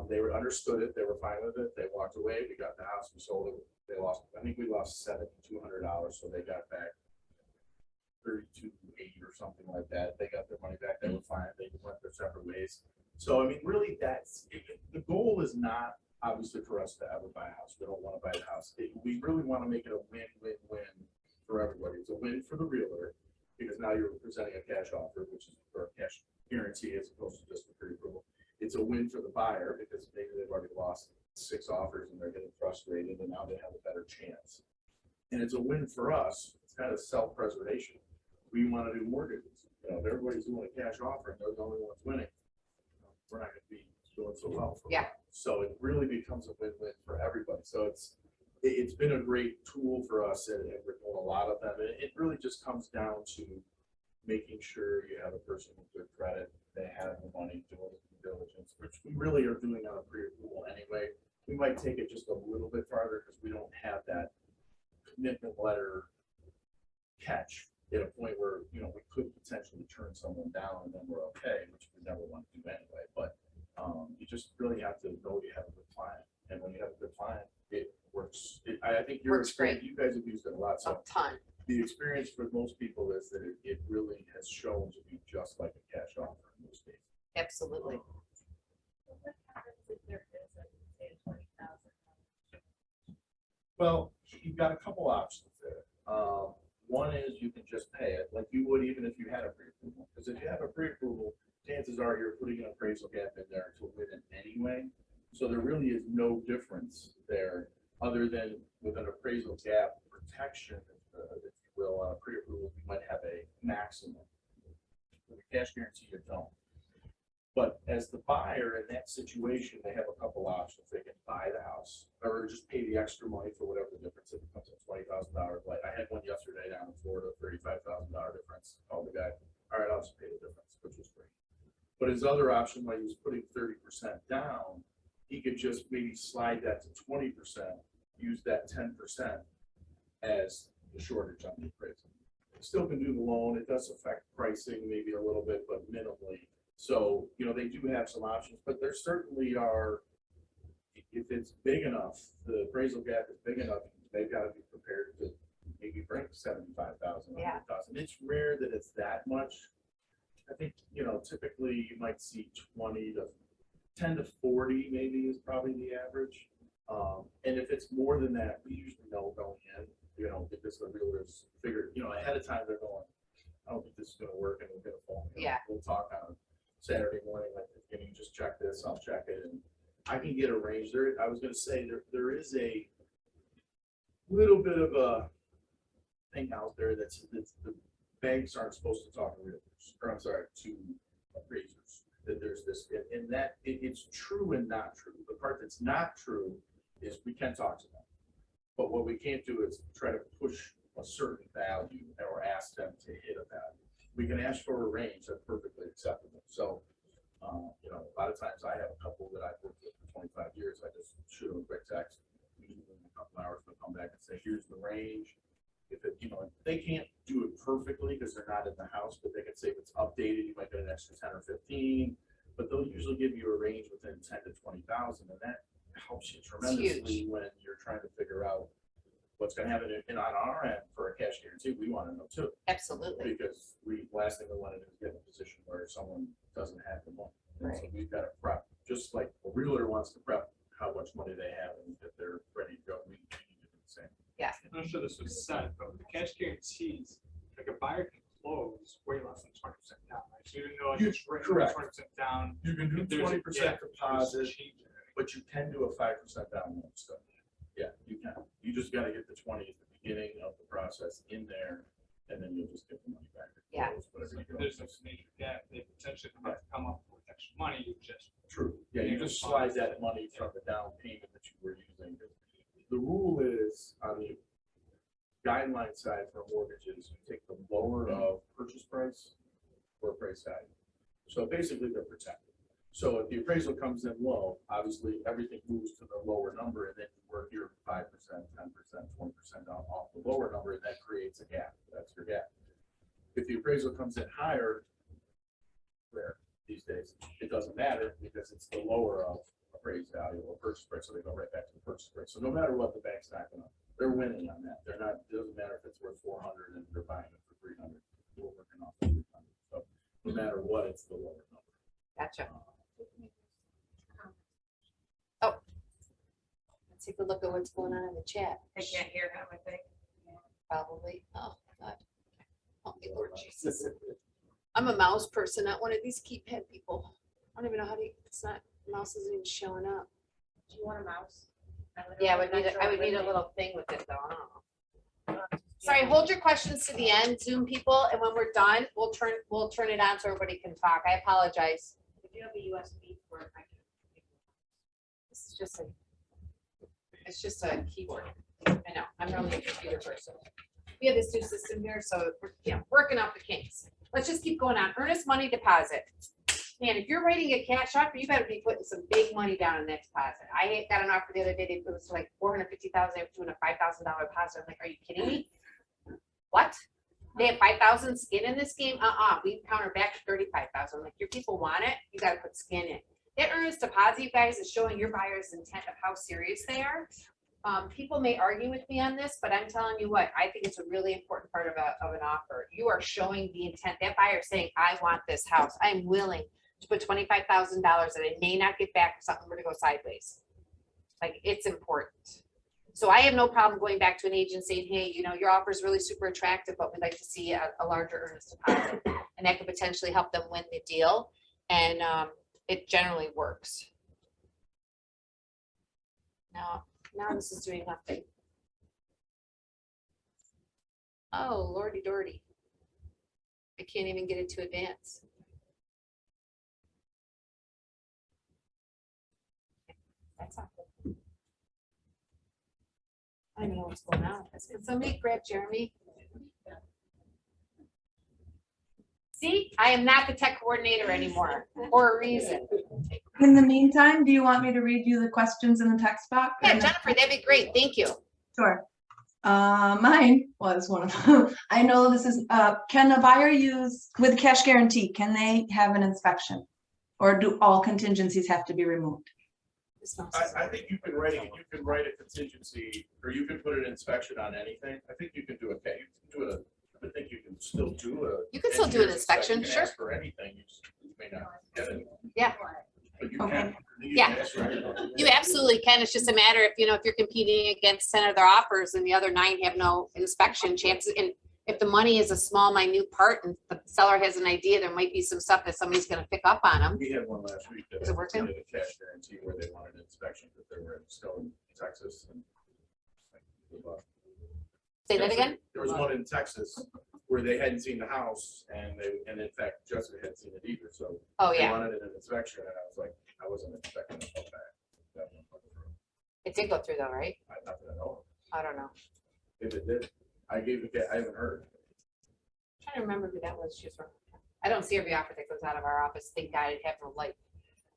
They were understood it. They were fine with it. They walked away. We got the house. We sold it. They lost. I think we lost $7,200. So they got back $32,800 or something like that. They got their money back. They were fine. They went their separate ways. So I mean, really, that's the goal. Is not obviously for us to ever buy a house. We don't want to buy the house. We really want to make it a win-win-win for everybody. It's a win for the realtor because now you're presenting a cash offer, which is for a cash guarantee as opposed to just a pre-approval. It's a win for the buyer because maybe they've already lost 6 offers and they're getting frustrated and now they have a better chance. And it's a win for us. It's kind of self-preservation. We want to do mortgages. You know, if everybody's doing a cash offer and they're the only ones winning, we're not going to be doing so well for them. So it really becomes a win-win for everybody. So it's been a great tool for us and we're doing a lot of them. And it really just comes down to making sure you have a person with good credit. They have the money doing due diligence, which we really are doing on a pre-approval anyway. We might take it just a little bit farther because we don't have that commitment letter catch at a point where, you know, we could potentially turn someone down and then we're okay, which we never want to do anyway. But you just really have to know you have a good client. And when you have a good client, it works. I think Works great. you guys have used it a lot. A So ton. the experience for most people is that it really has shown to be just like a cash offer in most cases. Absolutely. What happens if there is a, say, a 20,000? Well, you've got a couple options there. One is you can just pay it like you would even if you had a pre-approval. Because if you have a pre-approval, chances are you're putting an appraisal gap in there to win it anyway. So there really is no difference there other than with an appraisal gap protection, if you will, on a pre-approval, you might have a maximum. With a cash guarantee, you don't. But as the buyer in that situation, they have a couple options. They can buy the house or just pay the extra money for whatever the difference. It becomes a $20,000 like I had one yesterday down in Florida, $35,000 difference. Called the guy, all right, I'll just pay the difference, which was great. But his other option, when he was putting 30% down, he could just maybe slide that to 20%, use that 10% as the shortage on the appraisal. still can do the loan. It does affect pricing maybe a little bit, but minimally. So, you know, they do have some options, but there certainly are, if it's big enough, the appraisal gap is big enough, they've got to be prepared to maybe bring 75,000, Yeah. 100,000. It's rare that it's that much. I think, you know, typically you might see 10 to 40 maybe is probably the average. And if it's more than that, we usually know going in, you know, because the realtors figure, you know, ahead of time, they're going, I don't think this is gonna work, and we're gonna phone. Yeah. We'll talk on Saturday morning, like, can you just check this? I'll check it, and I can get a range there. I was gonna say, there is a little bit of a thing out there that's the banks aren't supposed to talk to realtors, or I'm sorry, to appraisers. That there's this, and that it's true and not true. The part that's not true is we can talk to them, but what we can't do is try to push a certain value or ask them to hit a value. We can ask for a range that's perfectly acceptable. So, you know, a lot of times I have a couple that I've worked with for 25 years. I just shoot them a quick text, usually in a couple hours, they'll come back and say, here's the range. If it, you know, they can't do it perfectly because they're not in the house, but they can say if it's updated, you might get an extra 10 or 15, but they'll usually give you a range within 10 to 20,000, and that helps you tremendously when you're trying to figure out what's going to happen. And on our end, for a cash guarantee, we want to know too, Absolutely. because last thing we want to do is get in a position where someone doesn't have the money. And so Right. we've got to prep, just like a realtor wants to prep how much money they have, and if they're ready to go, we need to do the same. I'm sure this was said, but with the cash guarantees, like a buyer can close way less than 20% down, right? So even though You- it's written correct. 20% down. You can do if there's a 20% gap, deposit, just change it. but you can do a 5% down loan stuff. Yeah, you can. You just gotta get the 20 at the beginning of the process in there, and then you'll just get the money back. Yeah. Whatever you If go. there's this major gap, they potentially have to come up with extra money, you just. True. Yeah, you just slide that money from the down payment that you were using. The rule is on the guideline side for mortgages, you take the lower of purchase price or appraised value. So basically they're protected. So if the appraisal comes in low, obviously everything moves to the lower number, and then you work your 5%, 10%, 20% off the lower number, and that creates a gap. That's your gap. If the appraisal comes in higher, rare these days, it doesn't matter because it's the lower of appraised value or purchase price, so they go right back to the purchase price. So no matter what, the bank's not gonna, they're winning on that. They're not, it doesn't matter if it's worth 400 and they're buying it for 300. We're working off of 300. So no matter what, it's the lower number. Gotcha. Oh. Let's take a look at what's going on in the chat. I can't hear him, I think. Probably. Oh, God. Oh, my Lord Jesus. I'm a mouse person, not one of these keypad people. I don't even know how to, it's not, mouse isn't even showing up. Do you want a mouse? Yeah, I would need a little thing with it though. I don't know. Sorry, hold your questions to the end, Zoom people, and when we're done, we'll turn it on so everybody can talk. I apologize. If you have a USB for it, I can. This is just it's just a keyboard. I know, I'm really a computer person. We have this new system here, so we're, you know, working out the kinks. Let's just keep going on. Earnest money deposit. Man, if you're writing a cash offer, you better be putting some big money down in that deposit. I got an offer the other day, it was like 450,000, they were doing a $5,000 deposit. I'm like, are you kidding me? What? They have 5,000 skin in this game? We counter back to 35,000. Like, your people want it, you gotta put skin in. That earnest deposit, you guys, is showing your buyer's intent of how serious they are. People may argue with me on this, but I'm telling you what, I think it's a really important part of an offer. You are showing the intent. That buyer is saying, I want this house. I'm willing to put $25,000 that I may not get back if something were to go sideways. Like, it's important. So I have no problem going back to an agent saying, hey, you know, your offer is really super attractive, but we'd like to see a larger earnest deposit. And that could potentially help them win the deal. And it generally works. Now this is doing nothing. Oh, Lordy Dordy. I can't even get it to advance. That's not good. I don't know what's going on. Can somebody grab Jeremy? See, I am not the tech coordinator anymore for a reason. In the meantime, do you want me to read you the questions in the text box? Yeah, Jennifer, that'd be great. Thank you. Sure. Mine was one of them. I know this is, can a buyer use, with cash guarantee, can they have an inspection? Or do all contingencies have to be removed? I think you can write a contingency, or you can put an inspection on anything. I think you can do I think you can still do a. You can still do an engineer's inspection, You can sure. ask for anything, you just may not get it. Yeah. But you Okay. can. Yeah. You absolutely can. It's just a matter if, if you're competing against 10 other offers and the other 9 have no inspection chances. And if the money is a small, minute part and the seller has an idea, there might be some stuff that somebody's gonna pick up on them. We had one last week that Is it working? did a cash guarantee where they wanted an inspection, but they were still in Texas. And Say that again? There was one in Texas where they hadn't seen the house and in fact, Jessica hadn't seen it either, so. Oh, They yeah. wanted an inspection and I was like, I wasn't expecting it to come back. That one went through. It did go through though, right? Not that I know of. I don't know. If it did, I haven't heard. Trying to remember who that was. She's from. I don't see every offer that goes out of our office. Thank God I have no light.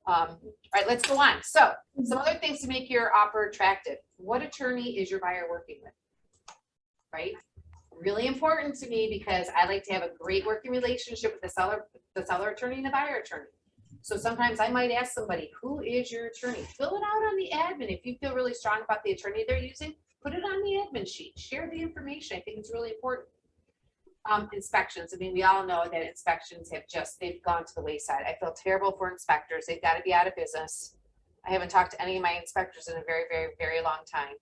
All right, let's go on. So some other things to make your offer attractive. What attorney is your buyer working with? Right? Really important to me because I like to have a great working relationship with the seller attorney and the buyer attorney. So sometimes I might ask somebody, who is your attorney? Fill it out on the admin. If you feel really strong about the attorney they're using, put it on the admin sheet. Share the information. I think it's really important. Inspections. I mean, we all know that inspections they've gone to the wayside. I feel terrible for inspectors. They've got to be out of business. I haven't talked to any of my inspectors in a very, very, very long time.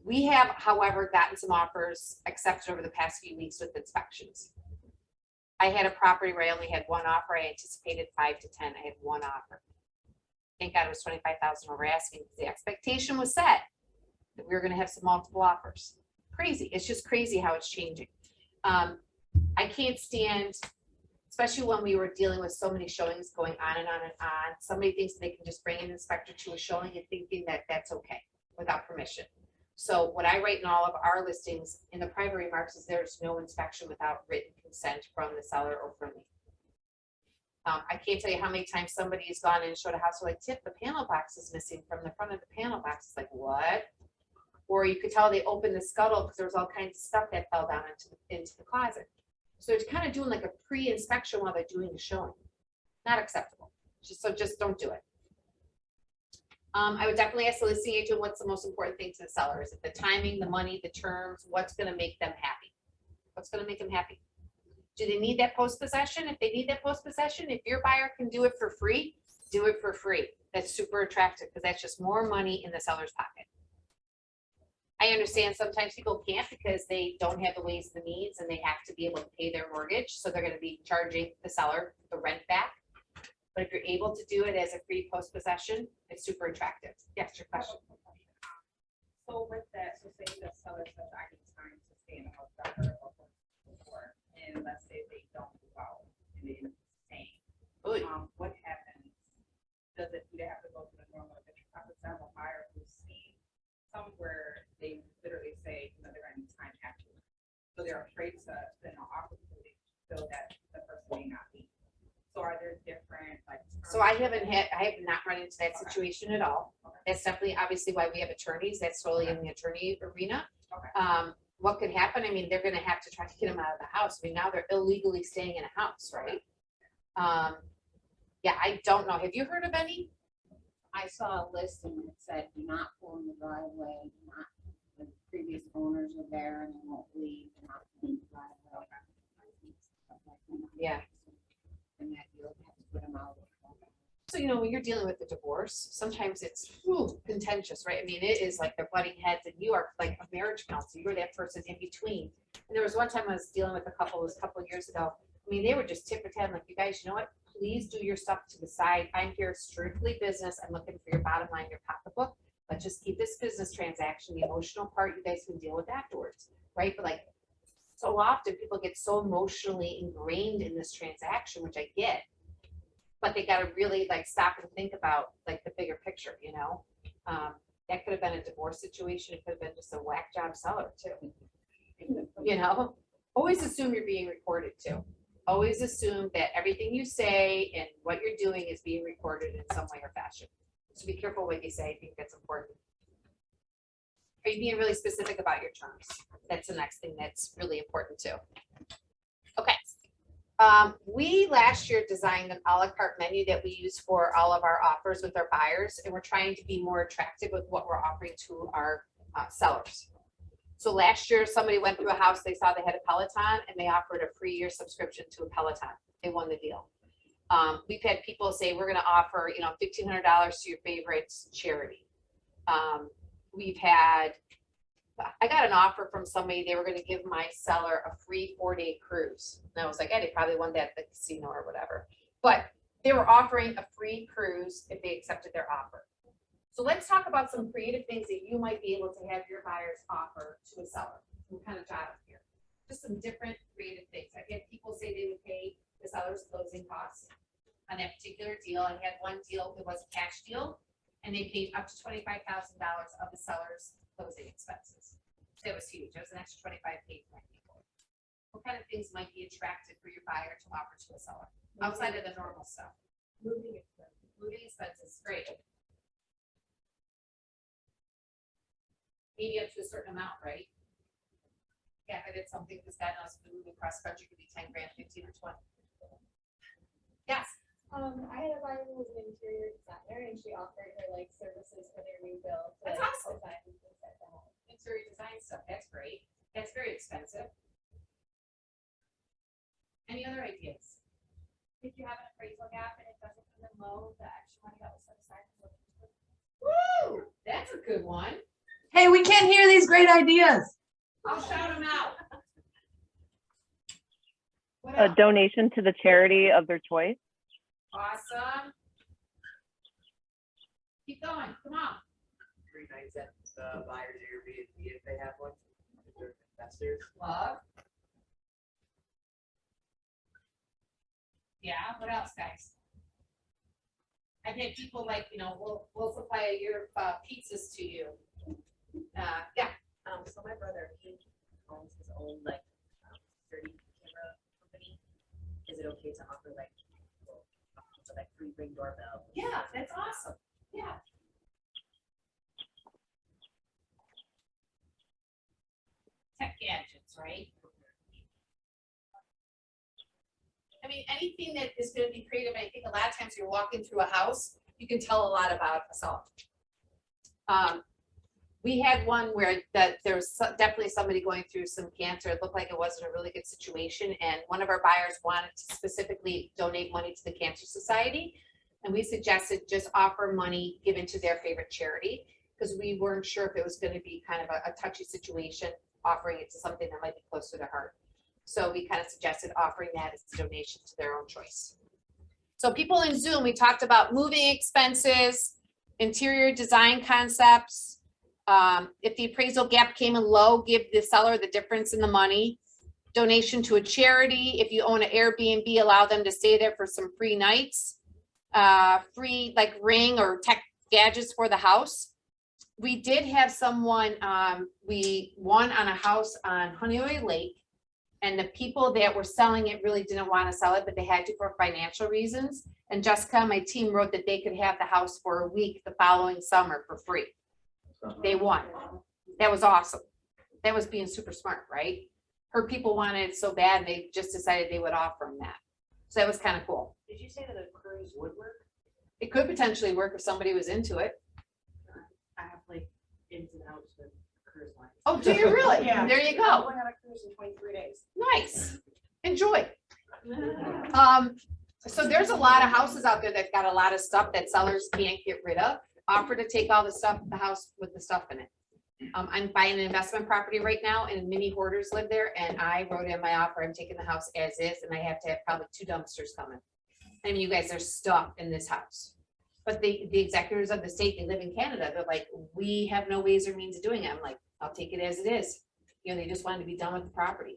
We have, however, gotten some offers accepted over the past few weeks with inspections. I had a property where I only had one offer. I anticipated 5 to 10. I had one offer. Thank God it was 25,000 over asking. The expectation was set that we were going to have some multiple offers. Crazy. It's just crazy how it's changing. I can't stand, especially when we were dealing with so many showings going on and on and on. Somebody thinks they can just bring an inspector to a showing and thinking that that's okay without permission. So what I write in all of our listings in the private remarks is there's no inspection without written consent from the seller or from me. I can't tell you how many times somebody has gone in and showed a house, like, Tiff, the panel box is missing from the front of the panel box. It's like, what? Or you could tell they opened the scuttle because there was all kinds of stuff that fell down into the closet. So it's kind of doing like a pre-inspection while they're doing the showing. Not acceptable. Just don't do it. I would definitely ask the listing agent what's the most important thing to the seller. Is it the timing, the money, the terms? What's going to make them happy? What's going to make them happy? Do they need that post-possession? If they need that post-possession, if your buyer can do it for free, do it for free. That's super attractive because that's just more money in the seller's pocket. I understand sometimes people can't because they don't have the ways and the means and they have to be able to pay their mortgage. So they're going to be charging the seller the rent back. But if you're able to do it as a free post-possession, it's super attractive. Yes, your question. So with that, so say the seller says I need time to stay in the house forever or and let's say they don't move out and they end up staying. What happens? Do they have to go through the normal eviction process? I have a buyer who's seen somewhere they literally say, they're going to need time afterwards. So they're afraid to offer to so that the person may not be. So are there different So I have not run into that situation at all. That's definitely obviously why we have attorneys. That's totally in the attorney arena. Okay. What could happen? I mean, they're going to have to try to get them out of the house. I mean, now they're illegally staying in a house, right? Yeah, I don't know. Have you heard of any? I saw a listing that said, do not pull in the driveway, the previous owners are there and they won't leave, do not pull in the driveway. Yeah. And that you'll have to put them out. So, when you're dealing with a divorce, sometimes it's contentious, right? I mean, it is like they're butting heads and you are like a marriage counselor. You're that person in between. And there was one time I was dealing with a couple, it was a couple of years ago. I mean, they were just tit for tat, like, you guys, you know what? Please do your stuff to the side. I'm here strictly business. I'm looking for your bottom line, your pocketbook. Let's just keep this business transaction. The emotional part, you guys can deal with afterwards, right? But like, so often people get so emotionally ingrained in this transaction, which I get. But they got to really like stop and think about like the bigger picture, that could have been a divorce situation. It could have been just a whack job seller too. Always assume you're being recorded too. Always assume that everything you say and what you're doing is being recorded in some way or fashion. So be careful what you say. I think that's important. Are you being really specific about your terms? That's the next thing that's really important too. Okay. We last year designed an à la carte menu that we use for all of our offers with our buyers, and we're trying to be more attractive with what we're offering to our sellers. So last year, somebody went through a house, they saw they had a Peloton, and they offered a free year subscription to a Peloton. They won the deal. We've had people say, we're gonna offer, you know, $1,500 to your favorite charity. We've had, I got an offer from somebody, they were gonna give my seller a free 4-day cruise. And I was like, they probably won that at the casino or whatever. But they were offering a free cruise if they accepted their offer. So let's talk about some creative things that you might be able to have your buyers offer to a seller. We'll kind of jot them here. Just some different creative things. I've had people say they would pay the seller's closing costs on that particular deal. I had one deal, it was a cash deal, and they paid up to $25,000 of the seller's closing expenses. That was huge. That was an extra 25 paid for people. What kind of things might be attractive for your buyer to offer to a seller outside of the normal stuff? Moving expenses. Moving expenses, great. Maybe up to a certain amount, right? Yeah, but it's something that's gotten us moving cross country, could be 10 grand, 15 or 20. Yes. I had a buyer who was an interior designer and she offered her like services for their new build. That's awesome. Design and things like that. Interior design stuff, that's great. That's very expensive. Any other ideas? If you have an appraisal gap and it doesn't come in low, the extra money that was set aside. Woo! That's a good one. Hey, we can't hear these great ideas. I'll shout them out. What A else? donation to the charity of their choice. Awesome. Keep going, come on. 3 nights at the buyer's Airbnb if they have one, if they're investors. Love. Yeah, what else, guys? I've had people like, you know, we'll supply a year of pizzas to you. Yeah. So my brother, he owns his own like security camera company. Is it okay to offer like free Ring doorbell? Yeah, that's awesome. Yeah. Tech gadgets, right? I mean, anything that is going to be creative. I think a lot of times you're walking through a house, you can tell a lot about a seller. We had one where there was definitely somebody going through some cancer. It looked like it wasn't a really good situation. And one of our buyers wanted to specifically donate money to the Cancer Society. And we suggested just offer money given to their favorite charity because we weren't sure if it was going to be kind of a touchy situation, offering it to something that might be closer to her. So we kind of suggested offering that as a donation to their own choice. So people in Zoom, we talked about moving expenses, interior design concepts. If the appraisal gap came in low, give the seller the difference in the money. Donation to a charity. If you own an Airbnb, allow them to stay there for some free nights. Free like ring or tech gadgets for the house. We did have someone, we won on a house on Honeywell Lake, and the people that were selling it really didn't want to sell it, but they had to for financial reasons. And Jessica, my team, wrote that they could have the house for a week the following summer for free. They won. That was awesome. That was being super smart, right? Her people wanted it so bad, they just decided they would offer them that. So that was kind of cool. Did you say that a cruise would work? It could potentially work if somebody was into it. I have like ins and outs with cruise lines. Oh, do you really? Yeah. There you I'm go. going on a cruise in 23 days. Nice. Enjoy. So there's a lot of houses out there that got a lot of stuff that sellers can't get rid of. Offer to take all the stuff, the house with the stuff in it. I'm buying an investment property right now and mini hoarders live there, and I wrote in my offer, I'm taking the house as is, and I have to have probably 2 dumpsters coming. I mean, you guys are stuck in this house. But the executors of the state, they live in Canada, they're like, we have no ways or means of doing it. I'm like, I'll take it as it is. You know, they just wanted to be done with the property.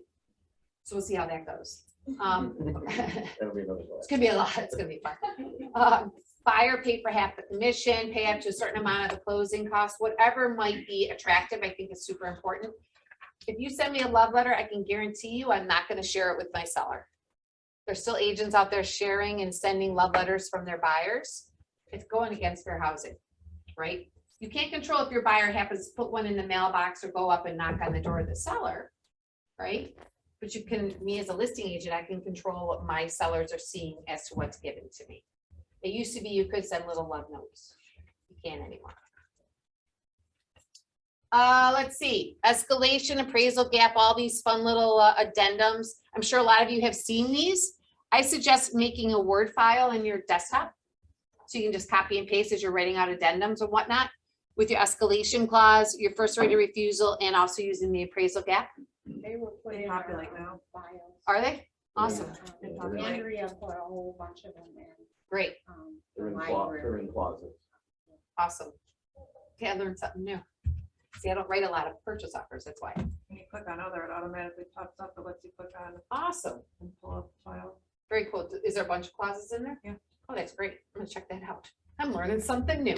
So we'll see how that goes. It's gonna be a lot, it's gonna be fun. Buyer pay for half the commission, pay up to a certain amount of the closing costs, whatever might be attractive, I think is super important. If you send me a love letter, I can guarantee you I'm not gonna share it with my seller. There's still agents out there sharing and sending love letters from their buyers. It's going against fair housing, right? You can't control if your buyer happens to put one in the mailbox or go up and knock on the door of the seller, right? But you can, me as a listing agent, I can control what my sellers are seeing as to what's given to me. It used to be you could send little love notes. You can't anymore. Let's see, escalation, appraisal gap, all these fun little addendums. I'm sure a lot of you have seen these. I suggest making a Word file in your desktop. So you can just copy and paste as you're writing out addendums and whatnot with your escalation clause, your first right of refusal, and also using the appraisal gap. They were put They in populate our now. files. Are they? Awesome. They populate. Andrea put a whole bunch of them in. Great. They're in Library. closets. Awesome. Okay, I learned something new. See, I don't write a lot of purchase offers, that's why. When you click on other, it automatically pops up. It lets you click on Awesome. and pull up the file. Very cool. Is there a bunch of clauses in there? Yeah. Oh, that's great. I'm gonna check that out. I'm learning something new.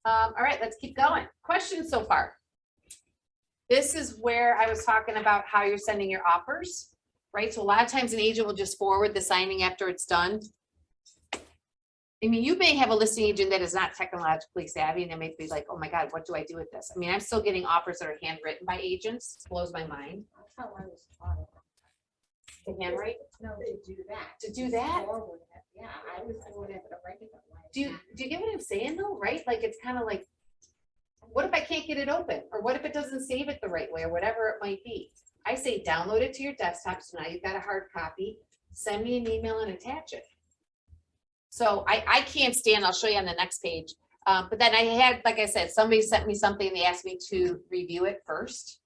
All right, let's keep going. Questions so far? This is where I was talking about how you're sending your offers, right? So a lot of times an agent will just forward the signing after it's done. I mean, you may have a listing agent that is not technologically savvy and they may be like, oh my God, what do I do with this? I mean, I'm still getting offers that are handwritten by agents. Blows my mind. That's how I was taught it. To handwrite? No, to do that. To do that? Forward it. Yeah, I was doing it the regular way. Do you get what I'm saying though, right? Like, it's kind of like, what if I can't get it open? Or what if it doesn't save it the right way or whatever it might be? I say, download it to your desktop. So now you've got a hard copy, send me an email and attach it. So I can't stand, I'll show you on the next page. But then I had, like I said, somebody sent me something, they asked me to review it first.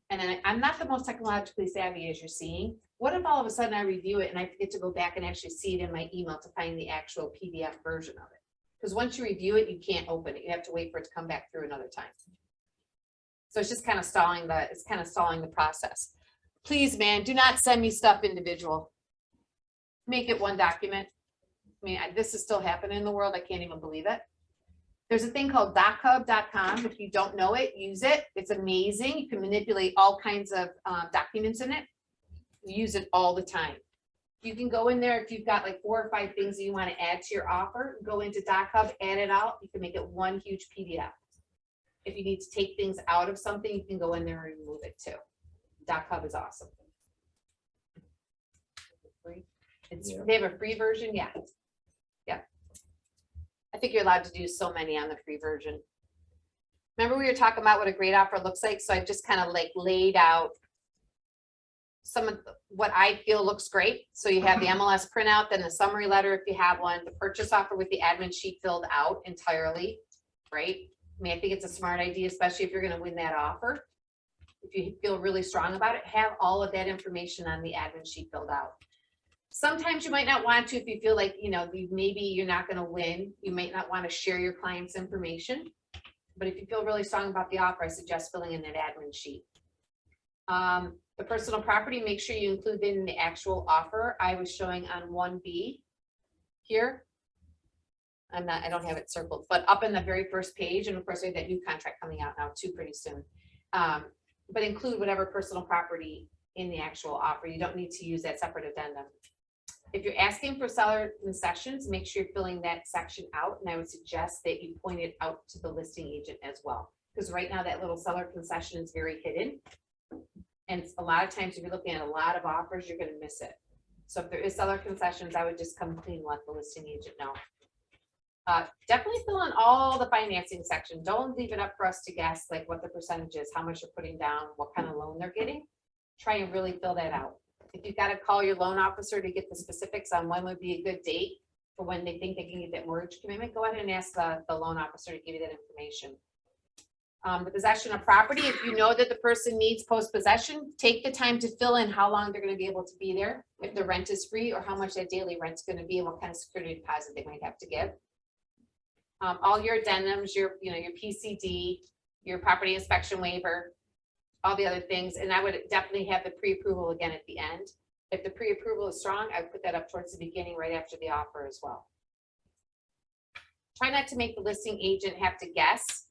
And then I'm not the most technologically savvy as you're seeing. What if all of a sudden I review it and I forget to go back and actually see it in my email to find the actual PDF version of it? Because once you review it, you can't open it. You have to wait for it to come back through another time. So it's just kind of stalling the process. Please, man, do not send me stuff individual. Make it one document. I mean, this is still happening in the world. I can't even believe it. There's a thing called dochub.com. If you don't know it, use it. It's amazing. You can manipulate all kinds of documents in it. You use it all the time. You can go in there if you've got like 4 or 5 things that you want to add to your offer, go into dochub, add it out. You can make it one huge PDF. If you need to take things out of something, you can go in there and remove it too. Dochub is awesome. They have a free version, yeah. Yeah. I think you're allowed to do so many on the free version. Remember we were talking about what a great offer looks like? So I've just kind of like laid out some of what I feel looks great. So you have the MLS printout, then the summary letter if you have one, the purchase offer with the admin sheet filled out entirely, right? I mean, I think it's a smart idea, especially if you're going to win that offer. If you feel really strong about it, have all of that information on the admin sheet filled out. Sometimes you might not want to if you feel like, you know, maybe you're not going to win. You might not want to share your client's information. But if you feel really strong about the offer, I suggest filling in that admin sheet. The personal property, make sure you include it in the actual offer. I was showing on 1B here. I don't have it circled, but up in the very first page, and of course we have that new contract coming out now too pretty soon. But include whatever personal property in the actual offer. You don't need to use that separate addendum. If you're asking for seller concessions, make sure you're filling that section out, and I would suggest that you point it out to the listing agent as well. Because right now that little seller concession is very hidden. And a lot of times if you're looking at a lot of offers, you're going to miss it. So if there is seller concessions, I would just come clean, let the listing agent know. Definitely fill in all the financing section. Don't leave it up for us to guess like what the percentage is, how much you're putting down, what kind of loan they're getting. Try and really fill that out. If you've got to call your loan officer to get the specifics on when would be a good date for when they think they can get that mortgage commitment, go ahead and ask the loan officer to give you that information. The possession of property, if you know that the person needs post-possession, take the time to fill in how long they're going to be able to be there, if the rent is free, or how much that daily rent's going to be, and what kind of security deposit they might have to give. All your addendums, your PCD, your property inspection waiver, all the other things, and I would definitely have the pre-approval again at the end. If the pre-approval is strong, I would put that up towards the beginning right after the offer as well. Try not to make the listing agent have to guess.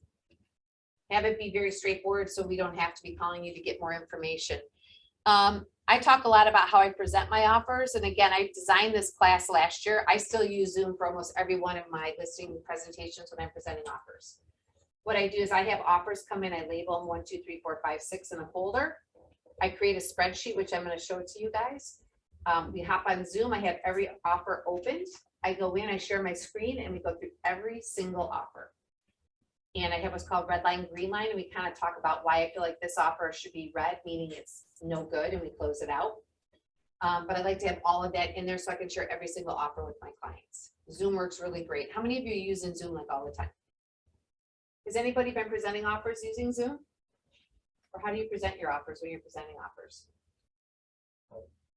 Have it be very straightforward so we don't have to be calling you to get more information. I talk a lot about how I present my offers. And again, I designed this class last year. I still use Zoom for almost every one of my listing presentations when I'm presenting offers. What I do is I have offers come in, I label them 1, 2, 3, 4, 5, 6 in a folder. I create a spreadsheet, which I'm gonna show it to you guys. We hop on Zoom, I have every offer opened. I go in, I share my screen, and we go through every single offer. And I have what's called red line, green line, and we kind of talk about why I feel like this offer should be red, meaning it's no good, and we close it out. But I like to have all of that in there so I can share every single offer with my clients. Zoom works really great. How many of you are using Zoom like all the time? Has anybody been presenting offers using Zoom? Or how do you present your offers when you're presenting offers?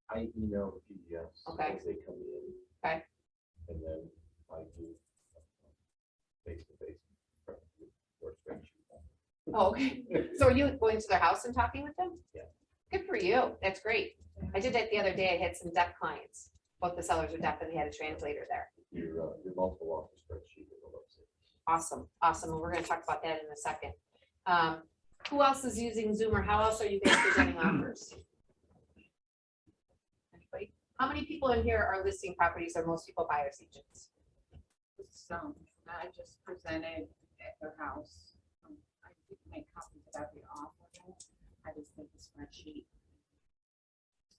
I email the PDFs Okay. as they come in. Okay. And then I do face-to-face. Or spreadsheet. Oh, okay. So are you going to their house and talking with them? Yeah. Good for you. That's great. I did that the other day. I had some deaf clients. Both the sellers are deaf and they had a translator there. Your multiple offer spreadsheet on the website. Awesome, awesome. And we're gonna talk about that in a second. Who else is using Zoom, or how else are you guys presenting offers? Anybody? How many people in here are listing properties? Are most people buyers agents? Some, I just presented at their house. I didn't make copies of every offer. I just did the spreadsheet.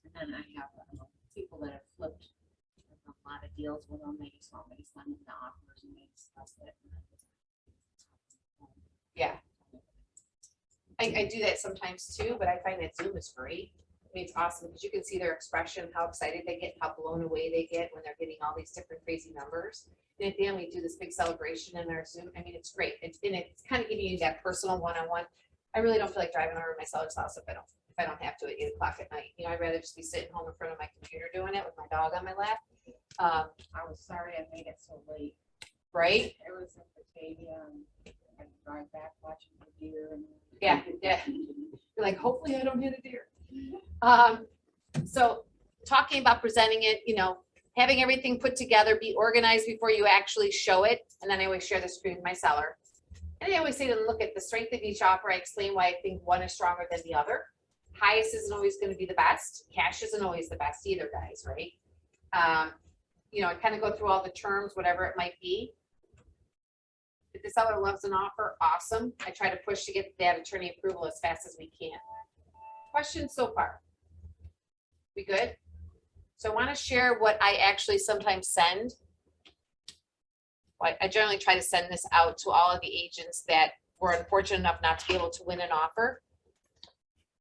And then I have people that have flipped a lot of deals with them. They just want me to send them the offers and they discuss it. Yeah. I do that sometimes too, but I find that Zoom is great. I mean, it's awesome because you can see their expression, how excited they get, how blown away they get when they're getting all these different crazy numbers. And at the end, we do this big celebration in our Zoom. I mean, it's great. It's kind of giving you that personal one-on-one. I really don't feel like driving over to my seller's house if I don't have to at 8 o'clock at night. You know, I'd rather just be sitting home in front of my computer doing it with my dog on my lap. I was sorry I made it so late. Right? It was in Batavia and I drive back watching the deer and. Yeah. You're like, hopefully I don't hit a deer. So talking about presenting it, you know, having everything put together, be organized before you actually show it. And then I always share the screen with my seller. And I always say to them, look at the strength of each offer. I explain why I think one is stronger than the other. Highest isn't always going to be the best. Cash isn't always the best either, guys, right? You know, I kind of go through all the terms, whatever it might be. If the seller loves an offer, awesome. I try to push to get that attorney approval as fast as we can. Questions so far? We good? So I want to share what I actually sometimes send. I generally try to send this out to all of the agents that were unfortunate enough not to be able to win an offer.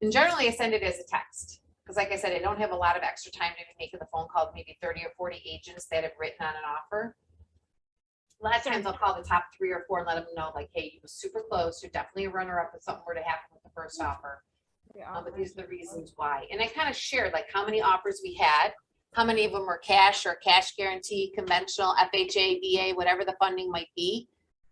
And generally I send it as a text. Because like I said, I don't have a lot of extra time to be making the phone call to maybe 30 or 40 agents that have written on an offer. A lot of times I'll call the top 3 or 4 and let them know, like, hey, you were super close. You're definitely a runner-up if something were to happen with the first offer. But these are the reasons why. And I kind of shared like how many offers we had, how many of them were cash or cash guarantee, conventional, FHA, VA, whatever the funding might be,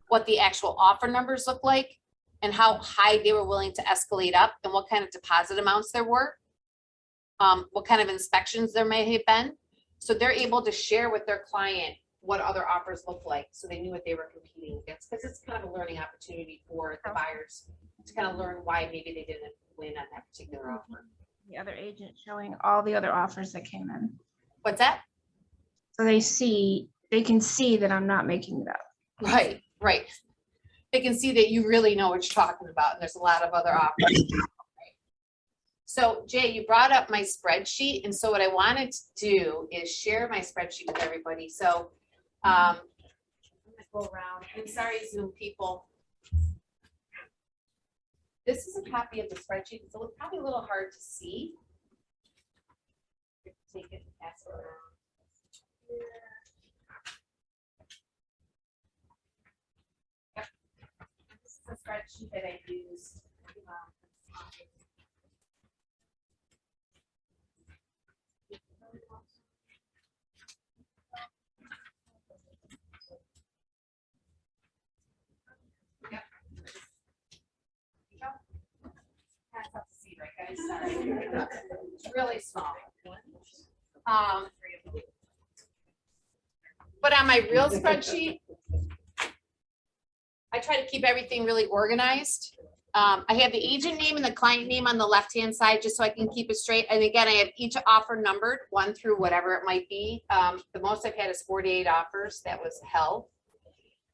what the actual offer numbers look like, and how high they were willing to escalate up, and what kind of deposit amounts there were, what kind of inspections there may have been. So they're able to share with their client what other offers look like, so they knew what they were competing against, because it's kind of a learning opportunity for the buyers to kind of learn why maybe they didn't win on that particular offer. The other agent showing all the other offers that came in. What's that? So they can see that I'm not making it up. Right, right. They can see that you really know what you're talking about, and there's a lot of other offers. So Jay, you brought up my spreadsheet, and so what I wanted to do is share my spreadsheet with everybody. So I'm gonna go around. I'm sorry, Zoom people. This is a copy of the spreadsheet. It's probably a little hard to see. Take it and pass it around. Yep. This is a spreadsheet that I used. Yep. Kind of tough to see, right, guys? Sorry. It's really small. But on my real spreadsheet, I try to keep everything really organized. I have the agent name and the client name on the left-hand side, just so I can keep it straight. And again, I have each offer numbered 1 through whatever it might be. The most I've had is 48 offers that was held.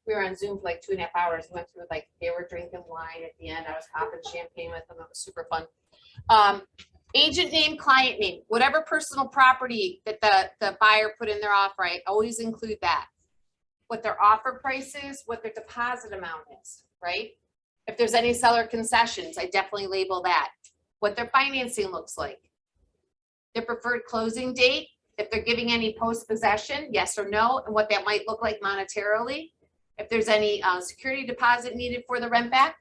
We were on Zoom for like 2.5 hours. We went through like, they were drinking wine at the end. I was popping champagne with them. It was super fun. Agent name, client name, whatever personal property that the buyer put in their offer, I always include that. What their offer price is, what their deposit amount is, right? If there's any seller concessions, I definitely label that. What their financing looks like. Their preferred closing date, if they're giving any post-possession, yes or no, and what that might look like monetarily. If there's any security deposit needed for the rent back.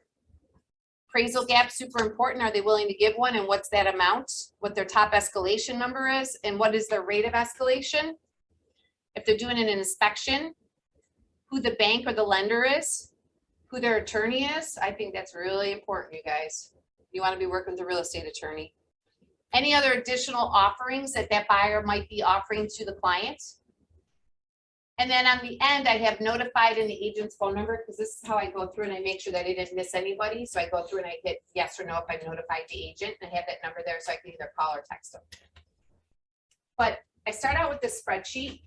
Appraisal gap, super important. Are they willing to give one, and what's that amount? What their top escalation number is, and what is their rate of escalation? If they're doing an inspection, who the bank or the lender is, who their attorney is. I think that's really important, you guys. You want to be working with a real estate attorney. Any other additional offerings that that buyer might be offering to the client. And then on the end, I have notified in the agent's phone number, because this is how I go through and I make sure that I didn't miss anybody. So I go through and I hit yes or no if I've notified the agent, and I have that number there so I can either call or text them. But I start out with this spreadsheet,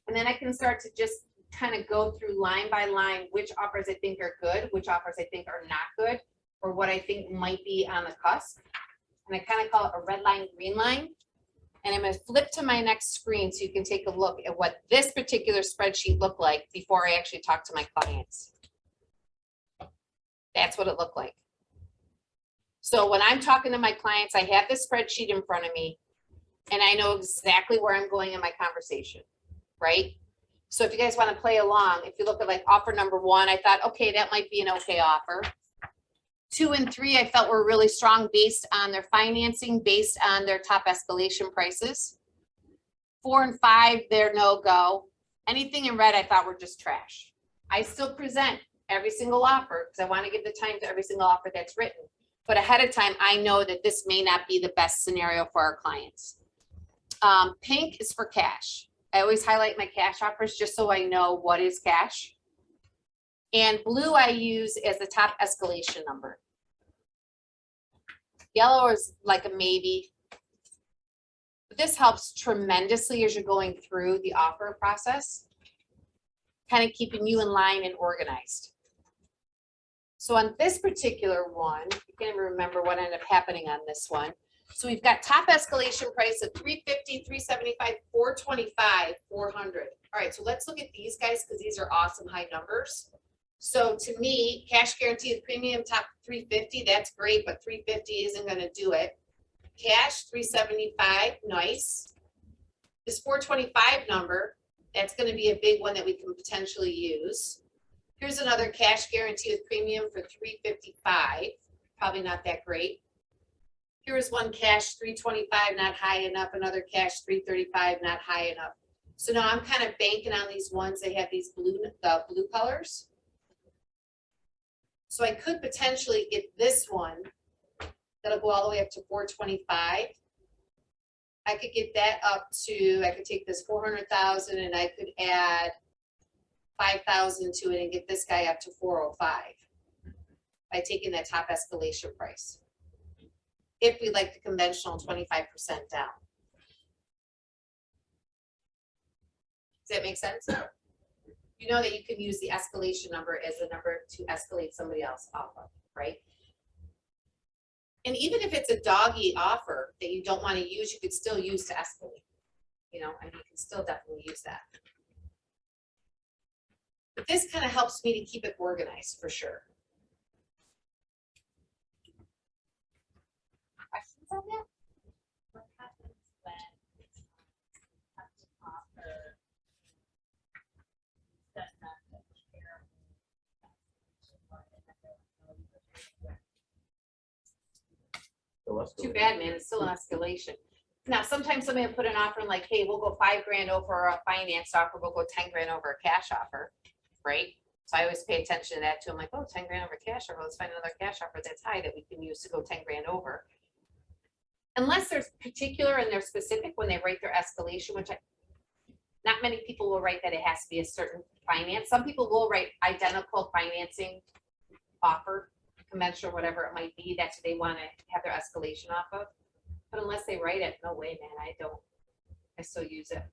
and then I can start to just kind of go through line by line which offers I think are good, which offers I think are not good, or what I think might be on the cusp. And I kind of call it a red line, green line. And I'm going to flip to my next screen so you can take a look at what this particular spreadsheet looked like before I actually talk to my clients. That's what it looked like. So when I'm talking to my clients, I have this spreadsheet in front of me, and I know exactly where I'm going in my conversation, right? So if you guys want to play along, if you look at like offer number 1, I thought, okay, that might be an okay offer. 2 and 3, I felt were really strong based on their financing, based on their top escalation prices. 4 and 5, they're no go. Anything in red, I thought were just trash. I still present every single offer because I want to give the time to every single offer that's written. But ahead of time, I know that this may not be the best scenario for our clients. Pink is for cash. I always highlight my cash offers just so I know what is cash. And blue I use as the top escalation number. Yellow is like a maybe. But this helps tremendously as you're going through the offer process, kind of keeping you in line and organized. So on this particular one, I can't even remember what ended up happening on this one. So we've got top escalation price of 350, 375, 425, 400. All right, so let's look at these guys because these are awesome high numbers. So to me, cash guaranteed premium top 350, that's great, but 350 isn't going to do it. Cash 375, nice. This 425 number, that's going to be a big one that we can potentially use. Here's another cash guarantee with premium for 355, probably not that great. Here's one cash 325, not high enough. Another cash 335, not high enough. So now I'm kind of banking on these ones that have these blue colors. So I could potentially get this one that'll go all the way up to 425. I could get that up to, I could take this 400,000 and I could add 5,000 to it and get this guy up to 405 by taking that top escalation price. If we like the conventional 25% down. Does that make sense? You know that you can use the escalation number as a number to escalate somebody else off of, right? And even if it's a doggy offer that you don't want to use, you could still use to escalate. You know, and you can still definitely use that. But this kind of helps me to keep it organized for sure. Questions on that? What happens when have to offer does not share? Too bad, man. It's still an escalation. Now, sometimes somebody will put an offer in like, hey, we'll go $5,000 over a finance offer. We'll go $10,000 over a cash offer, right? So I always pay attention to that too. I'm like, oh, $10,000 over cash offer. Let's find another cash offer that's high that we can use to go $10,000 over. Unless there's particular and they're specific when they write their escalation, which not many people will write that it has to be a certain finance. Some people will write identical financing offer, conventional, whatever it might be. That's what they want to have their escalation off of. But unless they write it, no way, man, I don't. I still use it.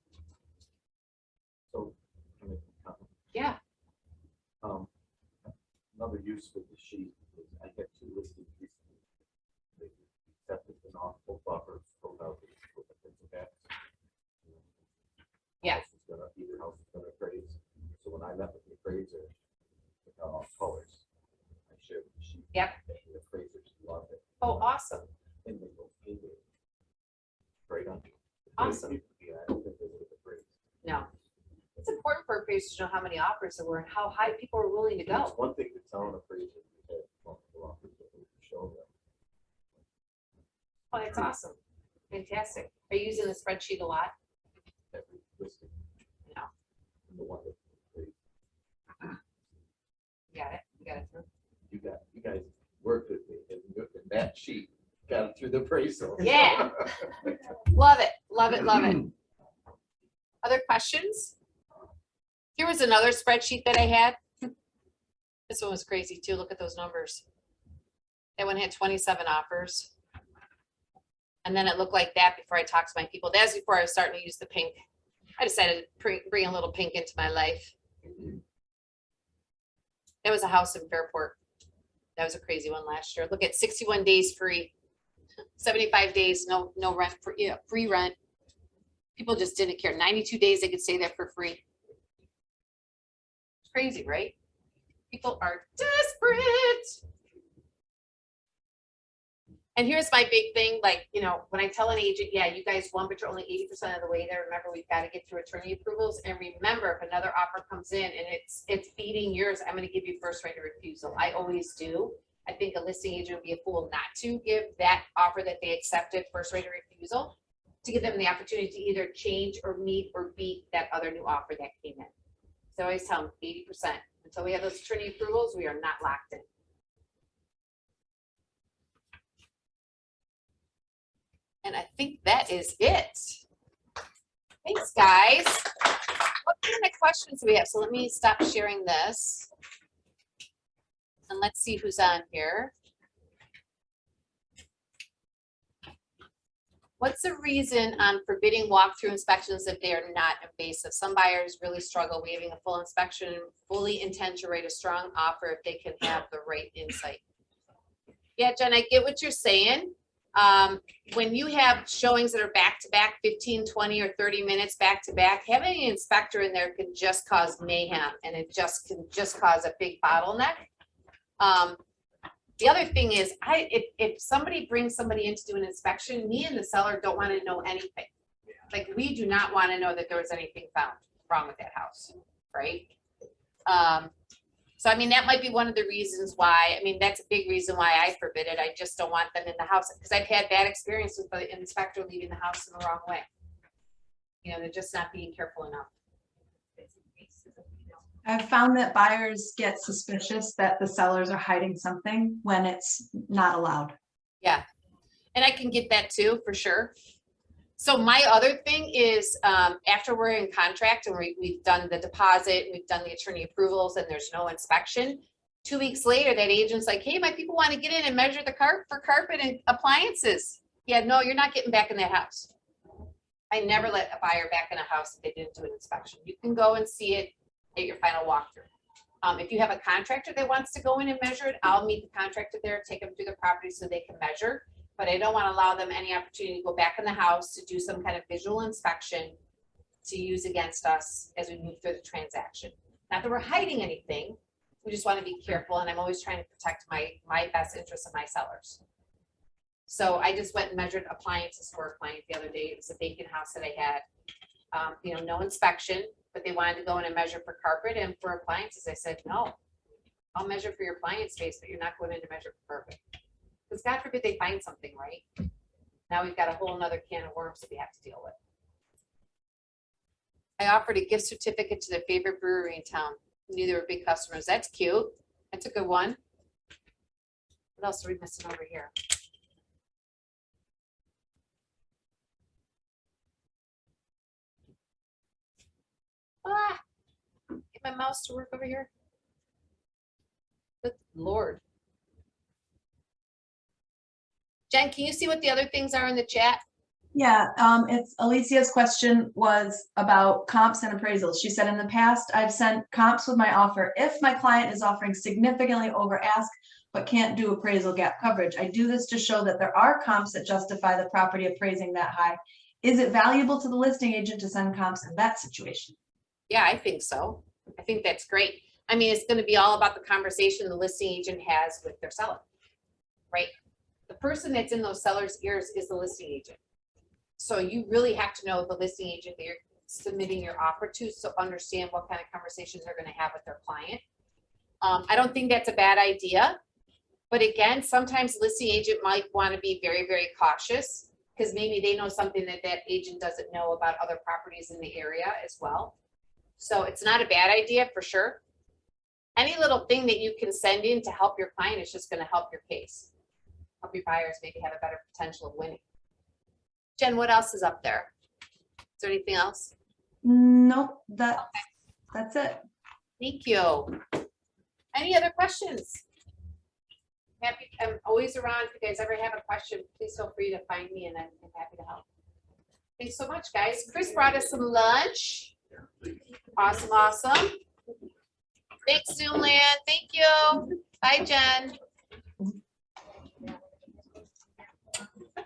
So, Yeah. Another use with the sheet is I get two listings recently. They accepted an awful buffer, filled out with the pencil back. Yeah. Either house is gonna appraise. So when I met with the appraiser, colors, I shared the sheet. Yep. The appraisers loved it. Oh, awesome. And they go, hey, they're great on. Awesome. Yeah, I don't think they would have appraised. No. It's important for appraisers to know how many offers there were and how high people are willing to It's go. one thing to tell an appraiser we had multiple offers that we could show them. Oh, that's awesome. Fantastic. Are you using the spreadsheet a lot? Every listing. No. The one that appraised. Got it. You got it through. You guys worked with me and that sheet got it through the appraisal. Yeah. Love it. Love it. Love it. Other questions? Here was another spreadsheet that I had. This one was crazy too. Look at those numbers. That one had 27 offers. And then it looked like that before I talked to my people. That's before I was starting to use the pink. I decided to bring a little pink into my life. There was a house in Fairport. That was a crazy one last year. Look at 61 days free, 75 days, no rent, free rent. People just didn't care. 92 days they could stay there for free. It's crazy, right? People are desperate. And here's my big thing, like, you know, when I tell an agent, yeah, you guys won, but you're only 80% of the way there. Remember, we've got to get through attorney approvals. And remember, if another offer comes in and it's beating yours, I'm going to give you first right of refusal. I always do. I think a listing agent would be a fool not to give that offer that they accepted first right of refusal, to give them the opportunity to either change or meet or beat that other new offer that came in. So I always tell them 80%. Until we have those attorney approvals, we are not locked in. And I think that is it. Thanks, guys. What kind of questions do we have? So let me stop sharing this. And let's see who's on here. What's the reason on forbidding walkthrough inspections if they are not invasive? Some buyers really struggle waiving a full inspection and fully intend to write a strong offer if they can have the right insight. Yeah, Jen, I get what you're saying. When you have showings that are back to back, 15, 20, or 30 minutes back to back, having an inspector in there can just cause mayhem, and it can just cause a big bottleneck. The other thing is, if somebody brings somebody in to do an inspection, me and the seller don't want to know anything. Like, we do not want to know that there was anything found wrong with that house, right? So, I mean, that might be one of the reasons why, I mean, that's a big reason why I forbid it. I just don't want them in the house, because I've had bad experience with the inspector leaving the house in the wrong way. You know, they're just not being careful enough. I've found that buyers get suspicious that the sellers are hiding something when it's not allowed. Yeah, and I can get that too, for sure. So my other thing is, after we're in contract and we've done the deposit, we've done the attorney approvals, and there's no inspection, 2 weeks later, that agent's like, hey, my people want to get in and measure the carpet and appliances. Yeah, no, you're not getting back in that house. I never let a buyer back in a house if they didn't do an inspection. You can go and see it at your final walkthrough. If you have a contractor that wants to go in and measure it, I'll meet the contractor there, take them through the property so they can measure. But I don't want to allow them any opportunity to go back in the house to do some kind of visual inspection to use against us as we move through the transaction. Not that we're hiding anything, we just want to be careful, and I'm always trying to protect my best interests of my sellers. So I just went and measured appliances for a client the other day. It was a vacant house that I had, you know, no inspection, but they wanted to go in and measure for carpet and for appliances. I said, no, I'll measure for your appliance space, but you're not going in to measure for carpet. Because God forbid they find something, right? Now we've got a whole nother can of worms that we have to deal with. I offered a gift certificate to their favorite brewery in town. Knew they were big customers. That's cute. That's a good one. What else are we missing over here? Ah, get my mouse to work over here. Good Lord. Jen, can you see what the other things are in the chat? Yeah, it's Alicia's question was about comps and appraisals. She said, in the past, I've sent comps with my offer. If my client is offering significantly over ask, but can't do appraisal gap coverage, I do this to show that there are comps that justify the property appraising that high. Is it valuable to the listing agent to send comps in that situation? Yeah, I think so. I think that's great. I mean, it's gonna be all about the conversation the listing agent has with their seller, right? The person that's in those sellers' ears is the listing agent. So you really have to know the listing agent that you're submitting your offer to, so understand what kind of conversations they're gonna have with their client. I don't think that's a bad idea. But again, sometimes listing agent might wanna be very, very cautious, because maybe they know something that that agent doesn't know about other properties in the area as well. So it's not a bad idea for sure. Any little thing that you can send in to help your client is just gonna help your case. Help your buyers maybe have a better potential of winning. Jen, what else is up there? Is there anything else? Nope, that's it. Thank you. Any other questions? I'm always around. If you guys ever have a question, please feel free to find me and I'm happy to help. Thanks so much, guys. Chris brought us some lunch. Awesome, awesome. Thanks, Zoomland. Thank you. Bye, Jen.